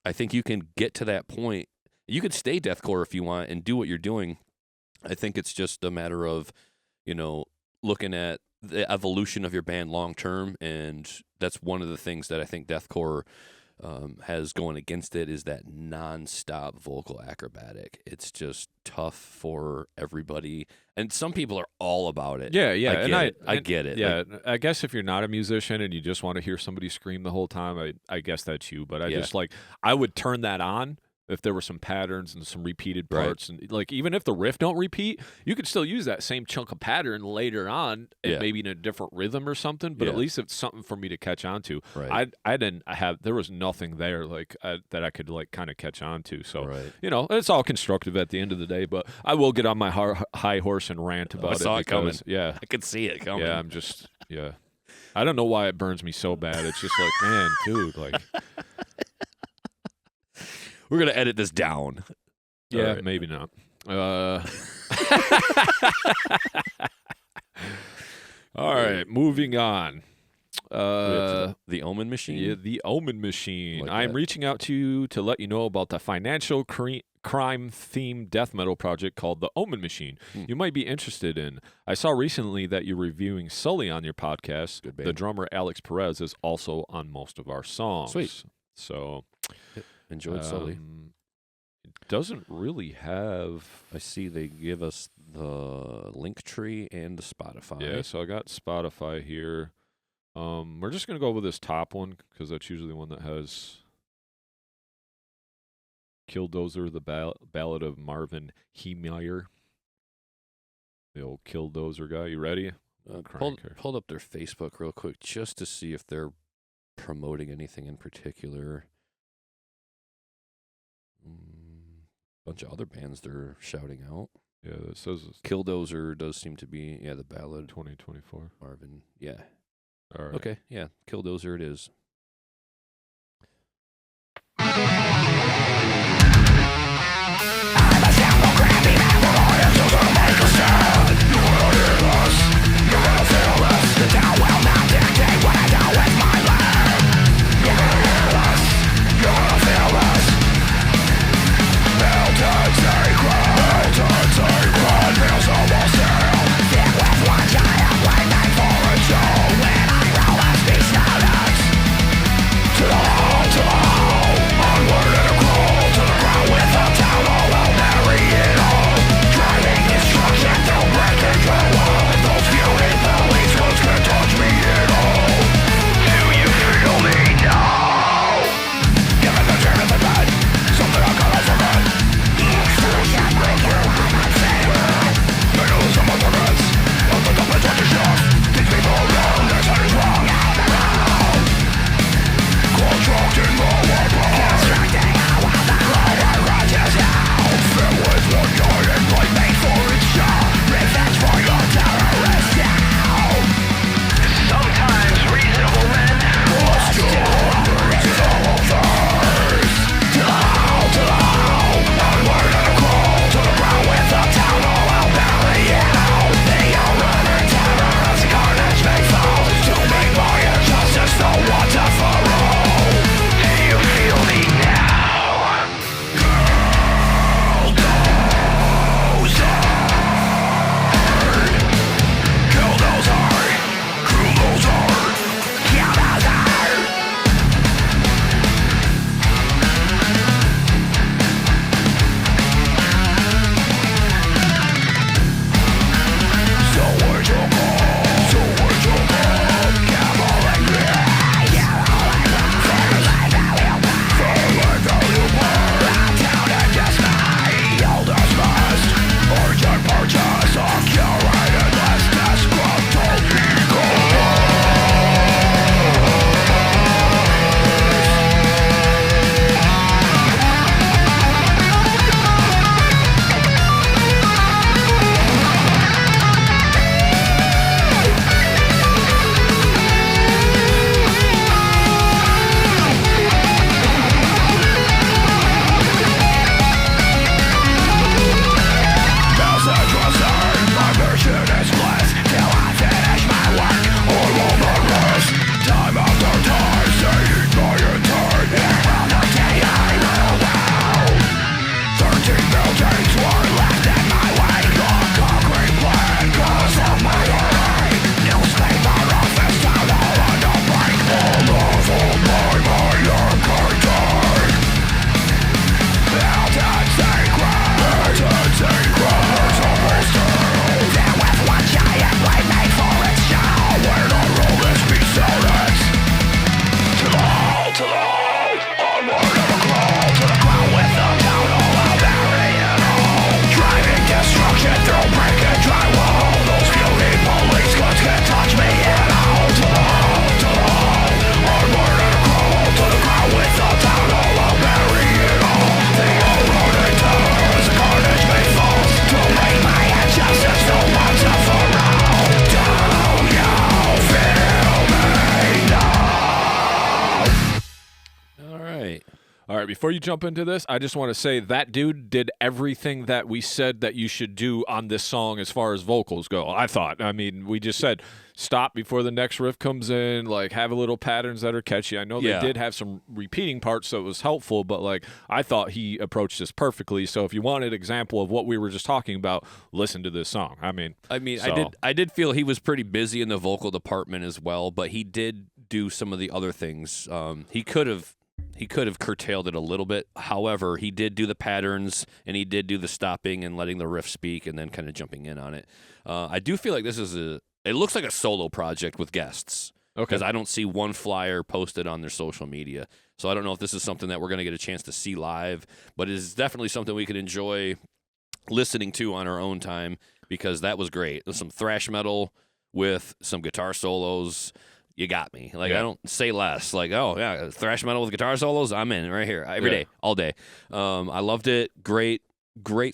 I think you can get to that point. You could stay deathcore if you want and do what you're doing. I think it's just a matter of, you know, looking at the evolution of your band long term, and that's one of the things that I think deathcore has going against it is that nonstop vocal acrobatic. It's just tough for everybody, and some people are all about it. Yeah, yeah, I get it. Yeah, I guess if you're not a musician and you just want to hear somebody scream the whole time, I guess that's you. But I would turn that on if there were some patterns and some repeated parts, and like even if the riff don't repeat, you could still use that same chunk of pattern later on, and maybe in a different rhythm or something. But at least it's something for me to catch on to. Right. There was nothing there that I could like kind of catch on to. So you know, it's all constructive at the end of the day. But I will get on my high horse and rant about it. I saw it coming. Yeah, I could see it coming. Yeah, I don't know why it burns me so bad. It's just like, man, dude, like. We're going to edit this down. Yeah, maybe not. All right, moving on. The Omen Machine? Yeah, the Omen Machine. Like I'm reaching out to you to let you know about the financial crime-themed death metal project called the Omen Machine. You might be interested in. I saw recently that you're reviewing Sully on your podcast. Good band. The drummer Alex Perez is also on most of our songs. Sweet. So... Enjoyed Sully. It doesn't really have... I see they give us the link tree and the Spotify. Yeah, so I got Spotify here. We're just going to go with this top one because that's usually the one that has Killdozer, the Ballad of Marvin Heemeyer. The old Killdozer guy. You ready? Pulled up their Facebook real quick just to see if they're promoting anything in particular. Bunch of other bands they're shouting out. Yeah, it says Killdozer does seem to be the Ballad 2024. Marvin. Yeah. All right. Okay. Yeah. Killdozer it is. When I roll a speech notice before you jump into this, I just want to say that dude did everything that we said that you should do on this song as far as vocals go. I thought. I mean, we just said stop before the next riff comes in, like have a little patterns that are catchy. I know they did have some repeating parts, so it was helpful, but like I thought he approached this perfectly. So if you wanted an example of what we were just talking about, listen to this song. I mean, I did feel he was pretty busy in the vocal department as well, but he did do some of the other things. He could have curtailed it a little bit. However, he did do the patterns, and he did do the stopping and letting the riff speak and then kind of jumping in on it. I do feel like this is it looks like a solo project with guests. Okay. Because I don't see one flyer posted on their social media. So I don't know if this is something that we're going to get a chance to see live, but it is definitely something we could enjoy listening to on our own time, because that was great. There's some thrash metal with some guitar solos. You got me. Like, I don't say less. Like, oh, yeah, thrash metal with guitar solos, I'm in right here every day, all day. I loved it. Great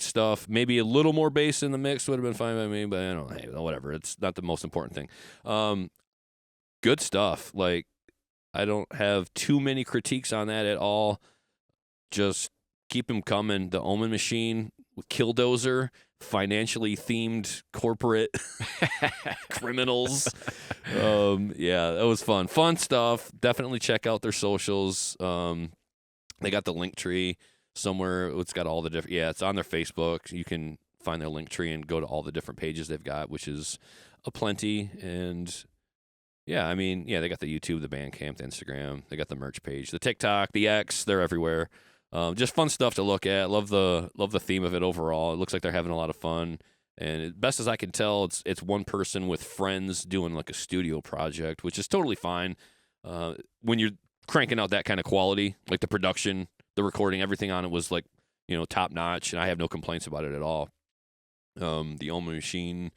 stuff. Maybe a little more bass in the mix would have been fine by me, but I don't know. Hey, whatever. It's not the most important thing. Good stuff. Like, I don't have too many critiques on that at all. Just keep them coming. The Omen Machine with Killdozer, financially themed corporate criminals. That was fun. Fun stuff. Definitely check out their socials. They got the link tree somewhere. It's got all the different. Yeah, it's on their Facebook. You can find their link tree and go to all the different pages they've got, which is aplenty. And yeah, I mean, yeah, they got the YouTube, the Bandcamp, the Instagram. They got the merch page, the TikTok, the X. They're everywhere. Just fun stuff to look at. Love the theme of it overall. It looks like they're having a lot of fun. And best as I can tell, it's one person with friends doing like a studio project, which is totally fine. When you're cranking out that kind of quality, like the production, the recording, everything on it was like, top notch, and I have no complaints about it at all. The Omen Machine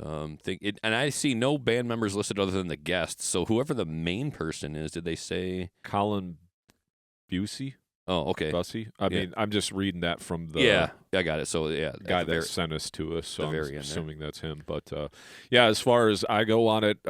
thing, and I see no band members listed other than the guests. So whoever the main person is, did they say Colin Busey? Oh, okay. Bussy. I mean, I'm just reading that from the I got it. So guy that sent us to us. So I'm assuming that's him. But as far as I go on it,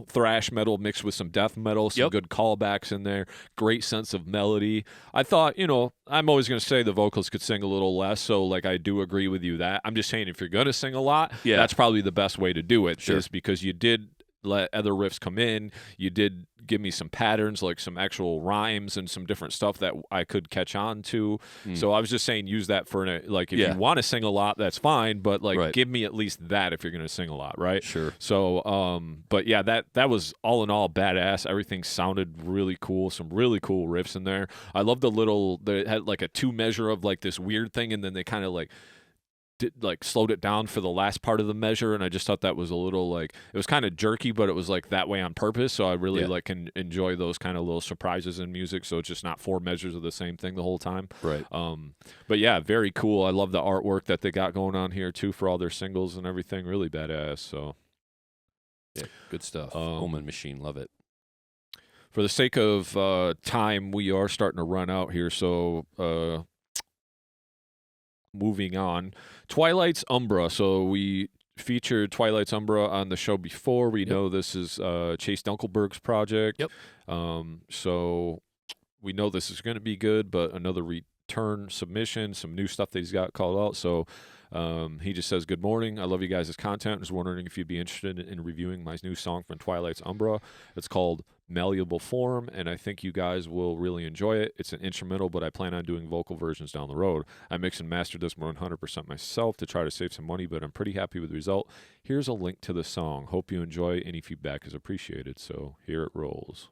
thrash metal mixed with some death metal, some good callbacks in there, great sense of melody. I thought, I'm always going to say the vocals could sing a little less. So like I do agree with you that. I'm just saying if you're going to sing a lot, that's probably the best way to do it. Sure. Is because you did let other riffs come in. You did give me some patterns, like some actual rhymes and some different stuff that I could catch on to. So I was just saying use that for if you want to sing a lot, that's fine, but give me at least that if you're going to sing a lot, right? Sure. So but yeah, that was all in all badass. Everything sounded really cool. Some really cool riffs in there. I love they had like a 2 measure of like this weird thing, and then they kind of slowed it down for the last part of the measure, and I just thought that was a little it was kind of jerky, but it was like that way on purpose. So I really can enjoy those kind of little surprises in music. So it's just not 4 measures of the same thing the whole time. Right. But yeah, very cool. I love the artwork that they got going on here too for all their singles and everything. Really badass. So yeah, good stuff. Omen Machine, love it. For the sake of time, we are starting to run out here. So moving on, Twilight's Umbra. So we featured Twilight's Umbra on the show before. We know this is Chase Dunkelberg's project. Yep. So we know this is going to be good, but another return submission, some new stuff that he's got called out. So he just says, "Good morning. I love you guys' content. I was wondering if you'd be interested in reviewing my new song from Twilight's Umbra. It's called Malleable Form, and I think you guys will really enjoy it. It's an instrumental, but I plan on doing vocal versions down the road. I mix and mastered this 100% myself to try to save some money, but I'm pretty happy with the result. Here's a link to the song. Hope you enjoy. Any feedback is appreciated." So here it rolls.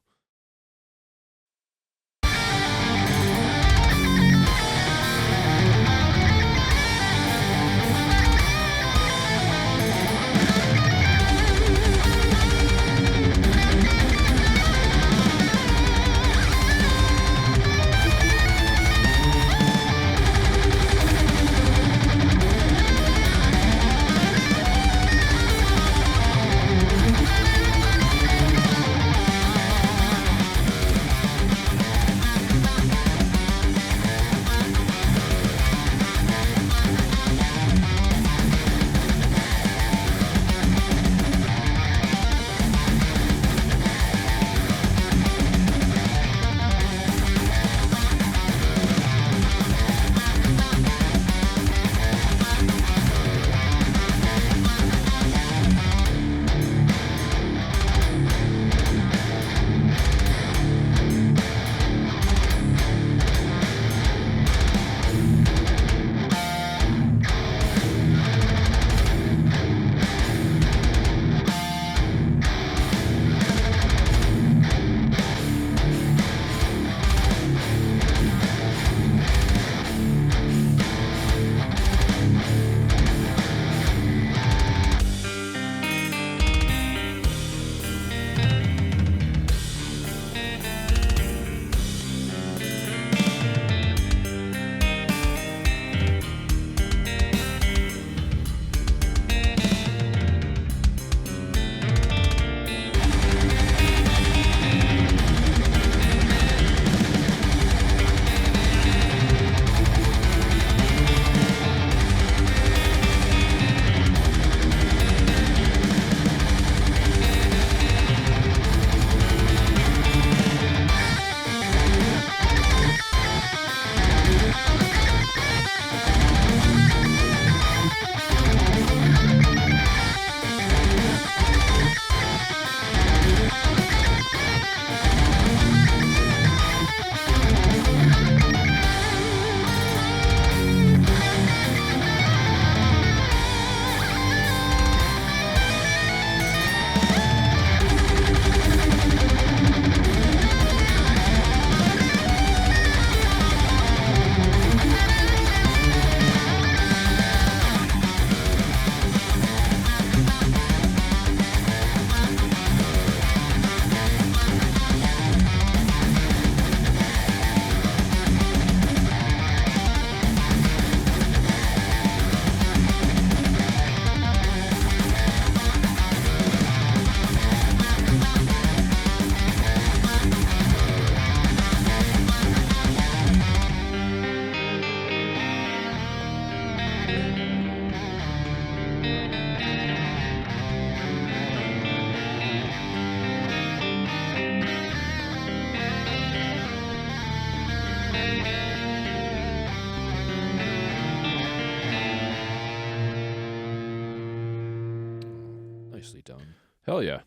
done. Hell yeah.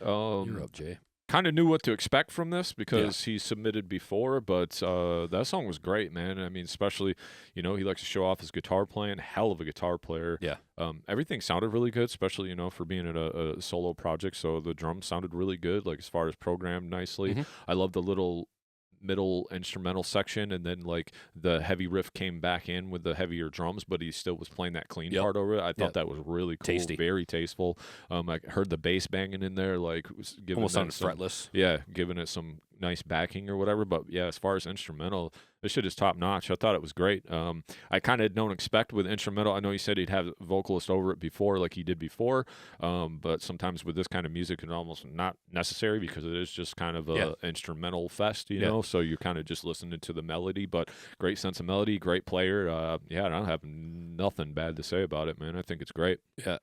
You're up, Jay. Kind of knew what to expect from this because he submitted before, but that song was great, man. I mean, especially, he likes to show off his guitar playing. Hell of a guitar player. Yeah. Everything sounded really good, especially, for being in a solo project. So the drums sounded really good, like as far as programmed nicely. Mm-hmm. I love the little middle instrumental section, and then like the heavy riff came back in with the heavier drums, but he still was playing that clean part over it. I thought that was really cool, tasty, very tasteful. I heard the bass banging in there, like giving almost sounded fretless. Yeah, giving it some nice backing or whatever. But yeah, as far as instrumental, this shit is top notch. I thought it was great. I kind of don't expect with instrumental. I know he said he'd have a vocalist over it before, like he did before. But sometimes with this kind of music, it's almost not necessary because it is just kind of a instrumental fest, you know. So you're kind of just listening to the melody. But great sense of melody, great player. I don't have nothing bad to say about it, man. I think it's great. Yeah,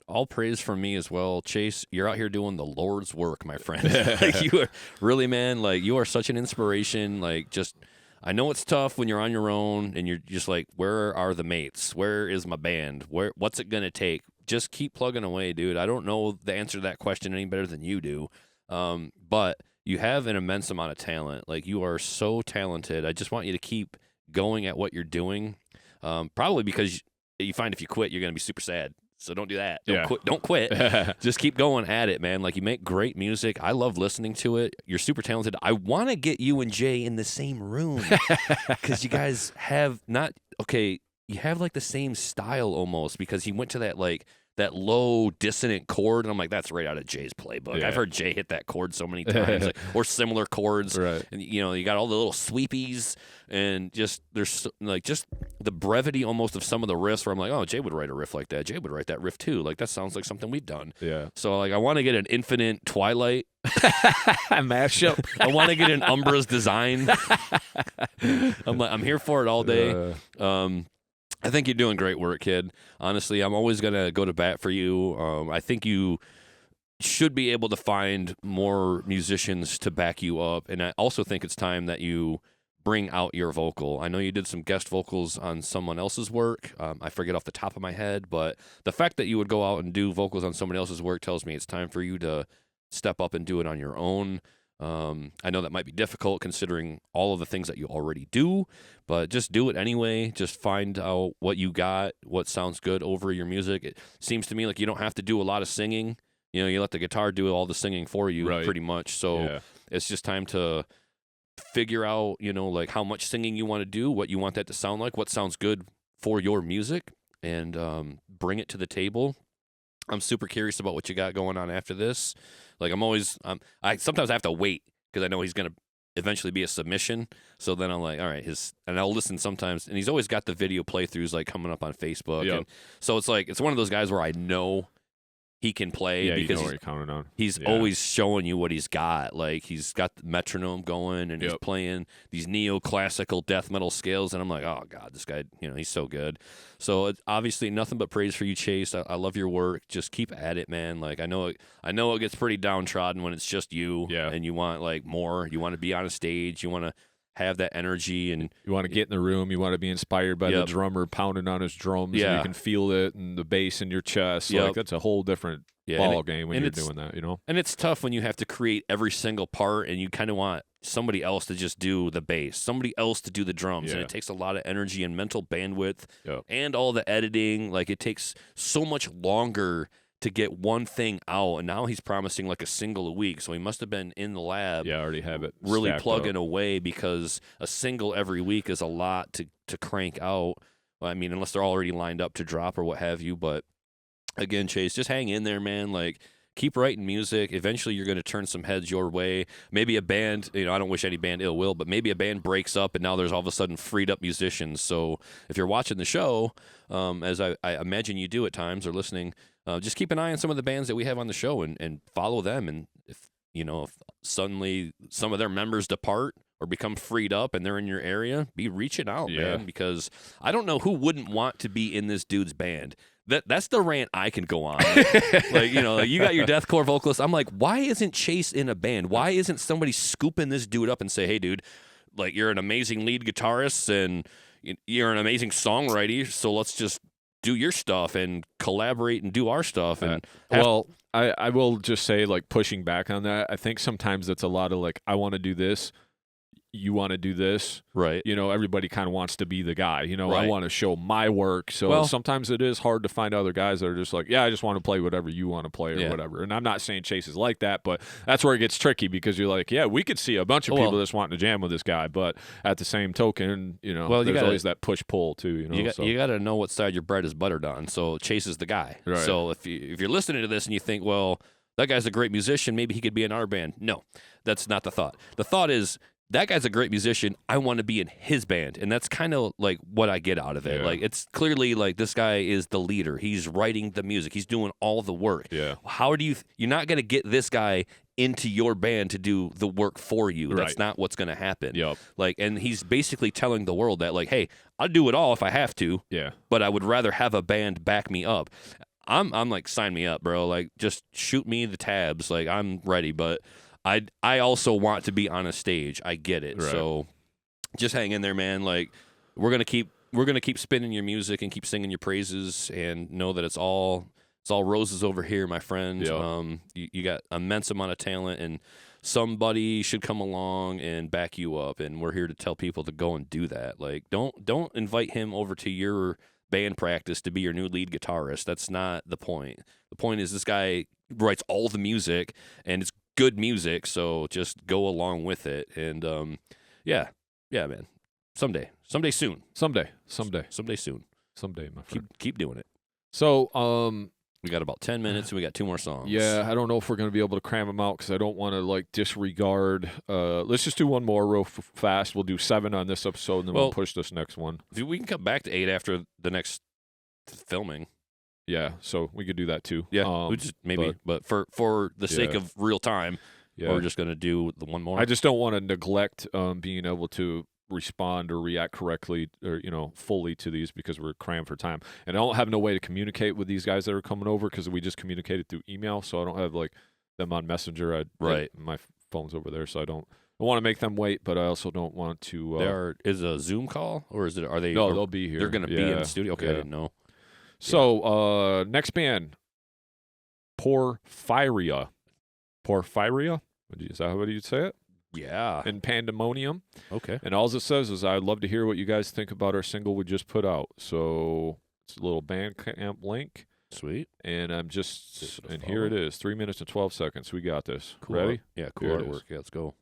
all praise from me as well. Chase, you're out here doing the Lord's work, my friend. Like, you are really, man. Like, you are such an inspiration. Like, just. I know it's tough when you're on your own and you're just like, where are the mates? Where is my band? What's it going to take? Just keep plugging away, dude. I don't know the answer to that question any better than you do. But you have an immense amount of talent. Like, you are so talented. I just want you to keep going at what you're doing. Probably because you find if you quit, you're going to be super sad. So don't do that. Don't quit. Just keep going at it, man. Like, you make great music. I love listening to it. You're super talented. I want to get you and Jay in the same room because you guys have you have like the same style almost, because he went to that low dissonant chord, and I'm like, that's right out of Jay's playbook. I've heard Jay hit that chord so many times, or similar chords. Right. And you got all the little sweepies, and just there's just the brevity almost of some of the riffs where I'm like, oh, Jay would write a riff like that. Jay would write that riff too. Like, that sounds like something we've done. Yeah. So like, I want to get an Infinite Twilight mashup. I want to get an Umbra's Design. I'm here for it all day. I think you're doing great work, kid. Honestly, I'm always going to go to bat for you. I think you should be able to find more musicians to back you up. And I also think it's time that you bring out your vocal. I know you did some guest vocals on someone else's work. I forget off the top of my head, but the fact that you would go out and do vocals on someone else's work tells me it's time for you to step up and do it on your own. I know that might be difficult considering all of the things that you already do, but just do it anyway. Just find out what you got, what sounds good over your music. It seems to me like you don't have to do a lot of singing. You let the guitar do all the singing for you, pretty much. So it's just time to figure out, like how much singing you want to do, what you want that to sound like, what sounds good for your music, and bring it to the table. I'm super curious about what you got going on after this. Like, I sometimes I have to wait because I know he's going to eventually be a submission. So then I'm like, all right, and I'll listen sometimes. And he's always got the video playthroughs like coming up on Facebook. Yep. And so it's like, it's one of those guys where I know he can play because you know what you're counting on. He's always showing you what he's got. Like, he's got the metronome going, and he's playing these neoclassical death metal scales, and I'm like, oh god, this guy, he's so good. So it's obviously nothing but praise for you, Chase. I love your work. Just keep at it, man. Like, I know it gets pretty downtrodden when it's just you, and you want like more. You want to be on a stage. You want to have that energy, and you want to get in the room. You want to be inspired by the drummer pounding on his drums, and you can feel it and the bass in your chest. Like, that's a whole different ball game when you're doing that, And it's tough when you have to create every single part, and you kind of want somebody else to just do the bass, somebody else to do the drums, and it takes a lot of energy and mental bandwidth, and all the editing. Like, it takes so much longer to get one thing out, and now he's promising like a single a week, so he must have been in the lab. I already have it really plugging away, because a single every week is a lot to crank out. I mean, unless they're already lined up to drop or what have you. But again, Chase, just hang in there, man. Like, keep writing music. Eventually, you're going to turn some heads your way. Maybe a band, I don't wish any band ill will, but maybe a band breaks up, and now there's all of a sudden freed up musicians. So if you're watching the show, as I imagine you do at times, or listening, just keep an eye on some of the bands that we have on the show, and follow them. And if suddenly some of their members depart or become freed up and they're in your area, be reaching out, man, because I don't know who wouldn't want to be in this dude's band. That's the rant I can go on. Like, you got your deathcore vocalist. I'm like, why isn't Chase in a band? Why isn't somebody scooping this dude up and say, hey, dude, like, you're an amazing lead guitarist and you're an amazing songwriter, so let's just do your stuff and collaborate and do our stuff. And I will just say, like, pushing back on that, I think sometimes it's a lot of like, I want to do this, you want to do this, right? You know, everybody kind of wants to be the guy. You know, right. I want to show my work. So sometimes it is hard to find other guys that are just like, yeah, I just want to play whatever you want to play or whatever. And I'm not saying Chase is like that, but that's where it gets tricky because you're like, yeah, we could see a bunch of people that's wanting to jam with this guy, but at the same token, you know, there's always that push pull too. You know, you got to know what side your bread is buttered on. So Chase is the guy. Right. So if you're listening to this and you think, well, that guy's a great musician, maybe he could be in our band. No, that's not the thought. The thought is, that guy's a great musician. I want to be in his band. And that's kind of like what I get out of it. Yeah. Like, it's clearly like this guy is the leader. He's writing the music. He's doing all the work. Yeah. How do you're not going to get this guy into your band to do the work for you. Right. That's not what's going to happen. Yep. Like, and he's basically telling the world that, like, hey, I'll do it all if I have to. Yeah. But I would rather have a band back me up. I'm like, sign me up, bro. Like, just shoot me the tabs. Like, I'm ready. But I also want to be on a stage. I get it. Right. So just hang in there, man. Like, we're gonna keep spinning your music and keep singing your praises, and know that it's all roses over here, my friend. Yep. You got immense amount of talent, and somebody should come along and back you up. And we're here to tell people to go and do that. Like, don't invite him over to your band practice to be your new lead guitarist. That's not the point. The point is this guy writes all the music, and it's good music, so just go along with it. And yeah, man. Someday soon. Someday soon. Someday, my friend. Keep doing it. So, we got about 10 minutes, and we got 2 more songs. Yeah, I don't know if we're going to be able to cram them out because I don't want to, like, disregard. Let's just do one more real fast. We'll do 7 on this episode, and then we'll push this next one. We can come back to 8 after the next filming. Yeah, so we could do that too. Yeah, we just maybe, but for the sake of real time, we're just going to do the one more. I just don't want to neglect being able to respond or react correctly or, fully to these because we're crammed for time. And I don't have no way to communicate with these guys that are coming over because we just communicated through email, so I don't have, like, them on Messenger. My phone's over there, so I don't want to make them wait, but I also don't want to... Is it a Zoom call, or are they... No, they'll be here. They're going to be in the studio? Okay, I didn't know. So, next band, Porphyria. Porphyria? Is that how you say it? Yeah. In Pandemonium. Okay. And all it says is, I'd love to hear what you guys think about our single we just put out. So, it's a little Bandcamp link. Sweet. And and here it is, 3 minutes and 12 seconds. We got this. Cool. Ready? Yeah, cool artwork. Yeah, let's go.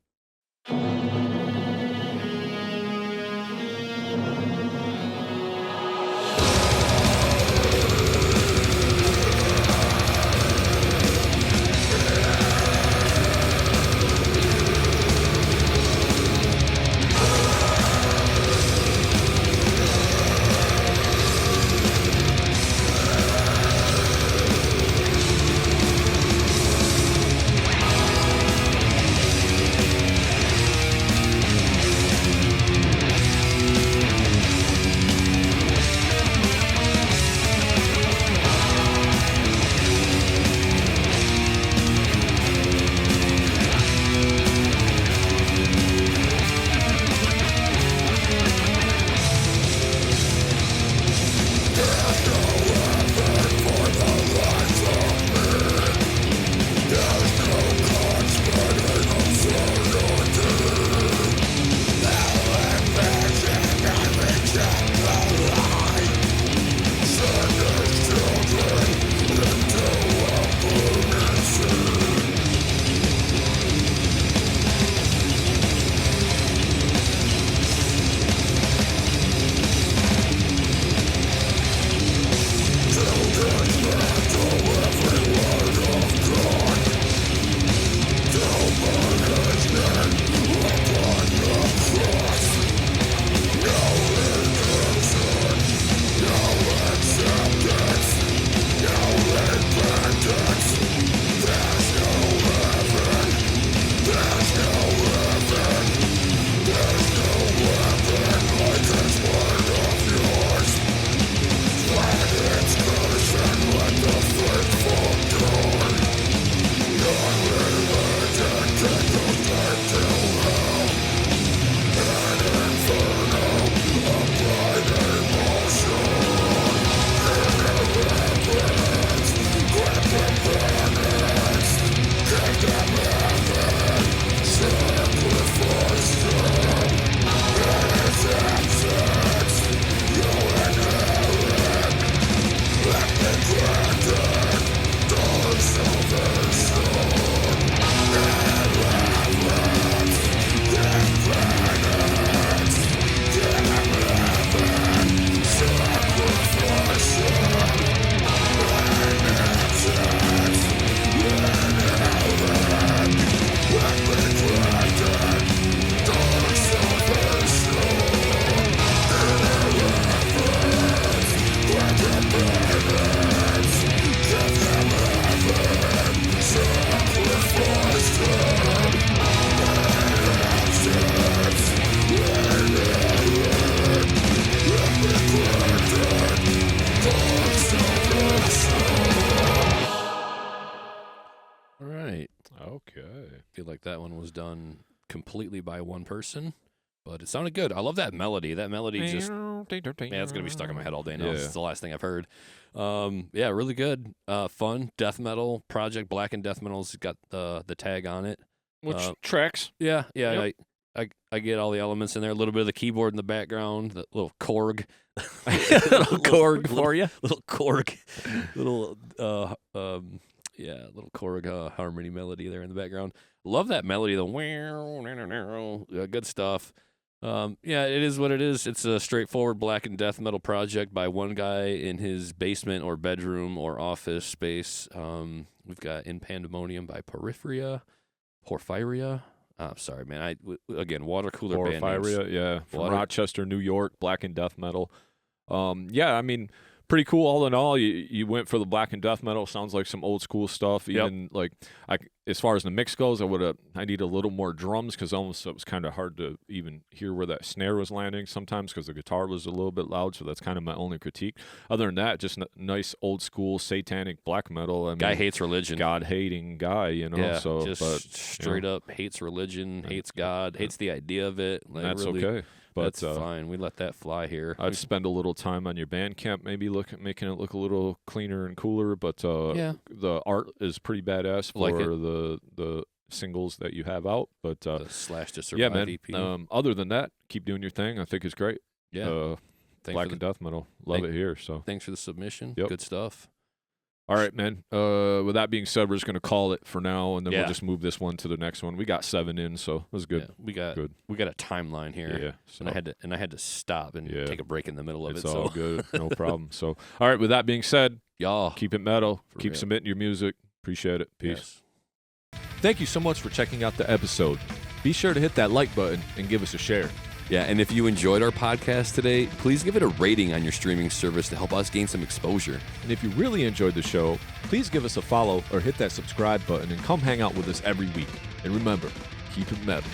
feel like that one was done completely by one person, but it sounded good. I love that melody. That melody just, man, it's going to be stuck in my head all day now. It's the last thing I've heard. Yeah, really good. Fun. Death metal project. Black and Death Metal's got the tag on it. Which tracks? Yeah. Yep. I get all the elements in there. A little bit of the keyboard in the background, the little Korg. Little Korg for you. Little Korg. Little little Korg harmony melody there in the background. Love that melody, the good stuff. Yeah, it is what it is. It's a straightforward black and death metal project by one guy in his basement or bedroom or office space. We've got In Pandemonium by Porphyria. Sorry, man. Again, water cooler band names. Yeah, from Rochester, New York, black and death metal. Yeah, I mean, pretty cool all in all. You went for the black and death metal. Sounds like some old school stuff. Even like as far as the mix goes, I need a little more drums because almost it was kind of hard to even hear where that snare was landing sometimes because the guitar was a little bit loud. So that's kind of my only critique. Other than that, just nice old school satanic black metal. I mean, guy hates religion. God hating guy, you know. Yeah, so just straight up hates religion, hates God, hates the idea of it. Like, that's really, okay. But that's fine. We let that fly here. I'd spend a little time on your Bandcamp, maybe making it look a little cleaner and cooler. But the art is pretty badass for the singles that you have out. But the Slash to Survive yeah, man. EP. Other than that, keep doing your thing. I think it's great. Yeah. Black and death metal, love it here. So thanks for the submission. Yep. Good stuff. All right, man. With that being said, we're just going to call it for now, and then we'll just move this one to the next one. We got 7 in, so it was good. Yeah, we got a timeline here. Yeah. So. And I had to stop and take a break in the middle of it's it. It's all good. No problem. So, all right, with that being said, y'all keep it metal. Keep real. submitting your music. Appreciate it. Peace. Yes. Thank you so much for checking out the episode. Be sure to hit that like button and give us a share. Yeah, and if you enjoyed our podcast today, please give it a rating on your streaming service to help us gain some exposure. And if you really enjoyed the show, please give us a follow or hit that subscribe button and come hang out with us every week. And remember, keep it metal.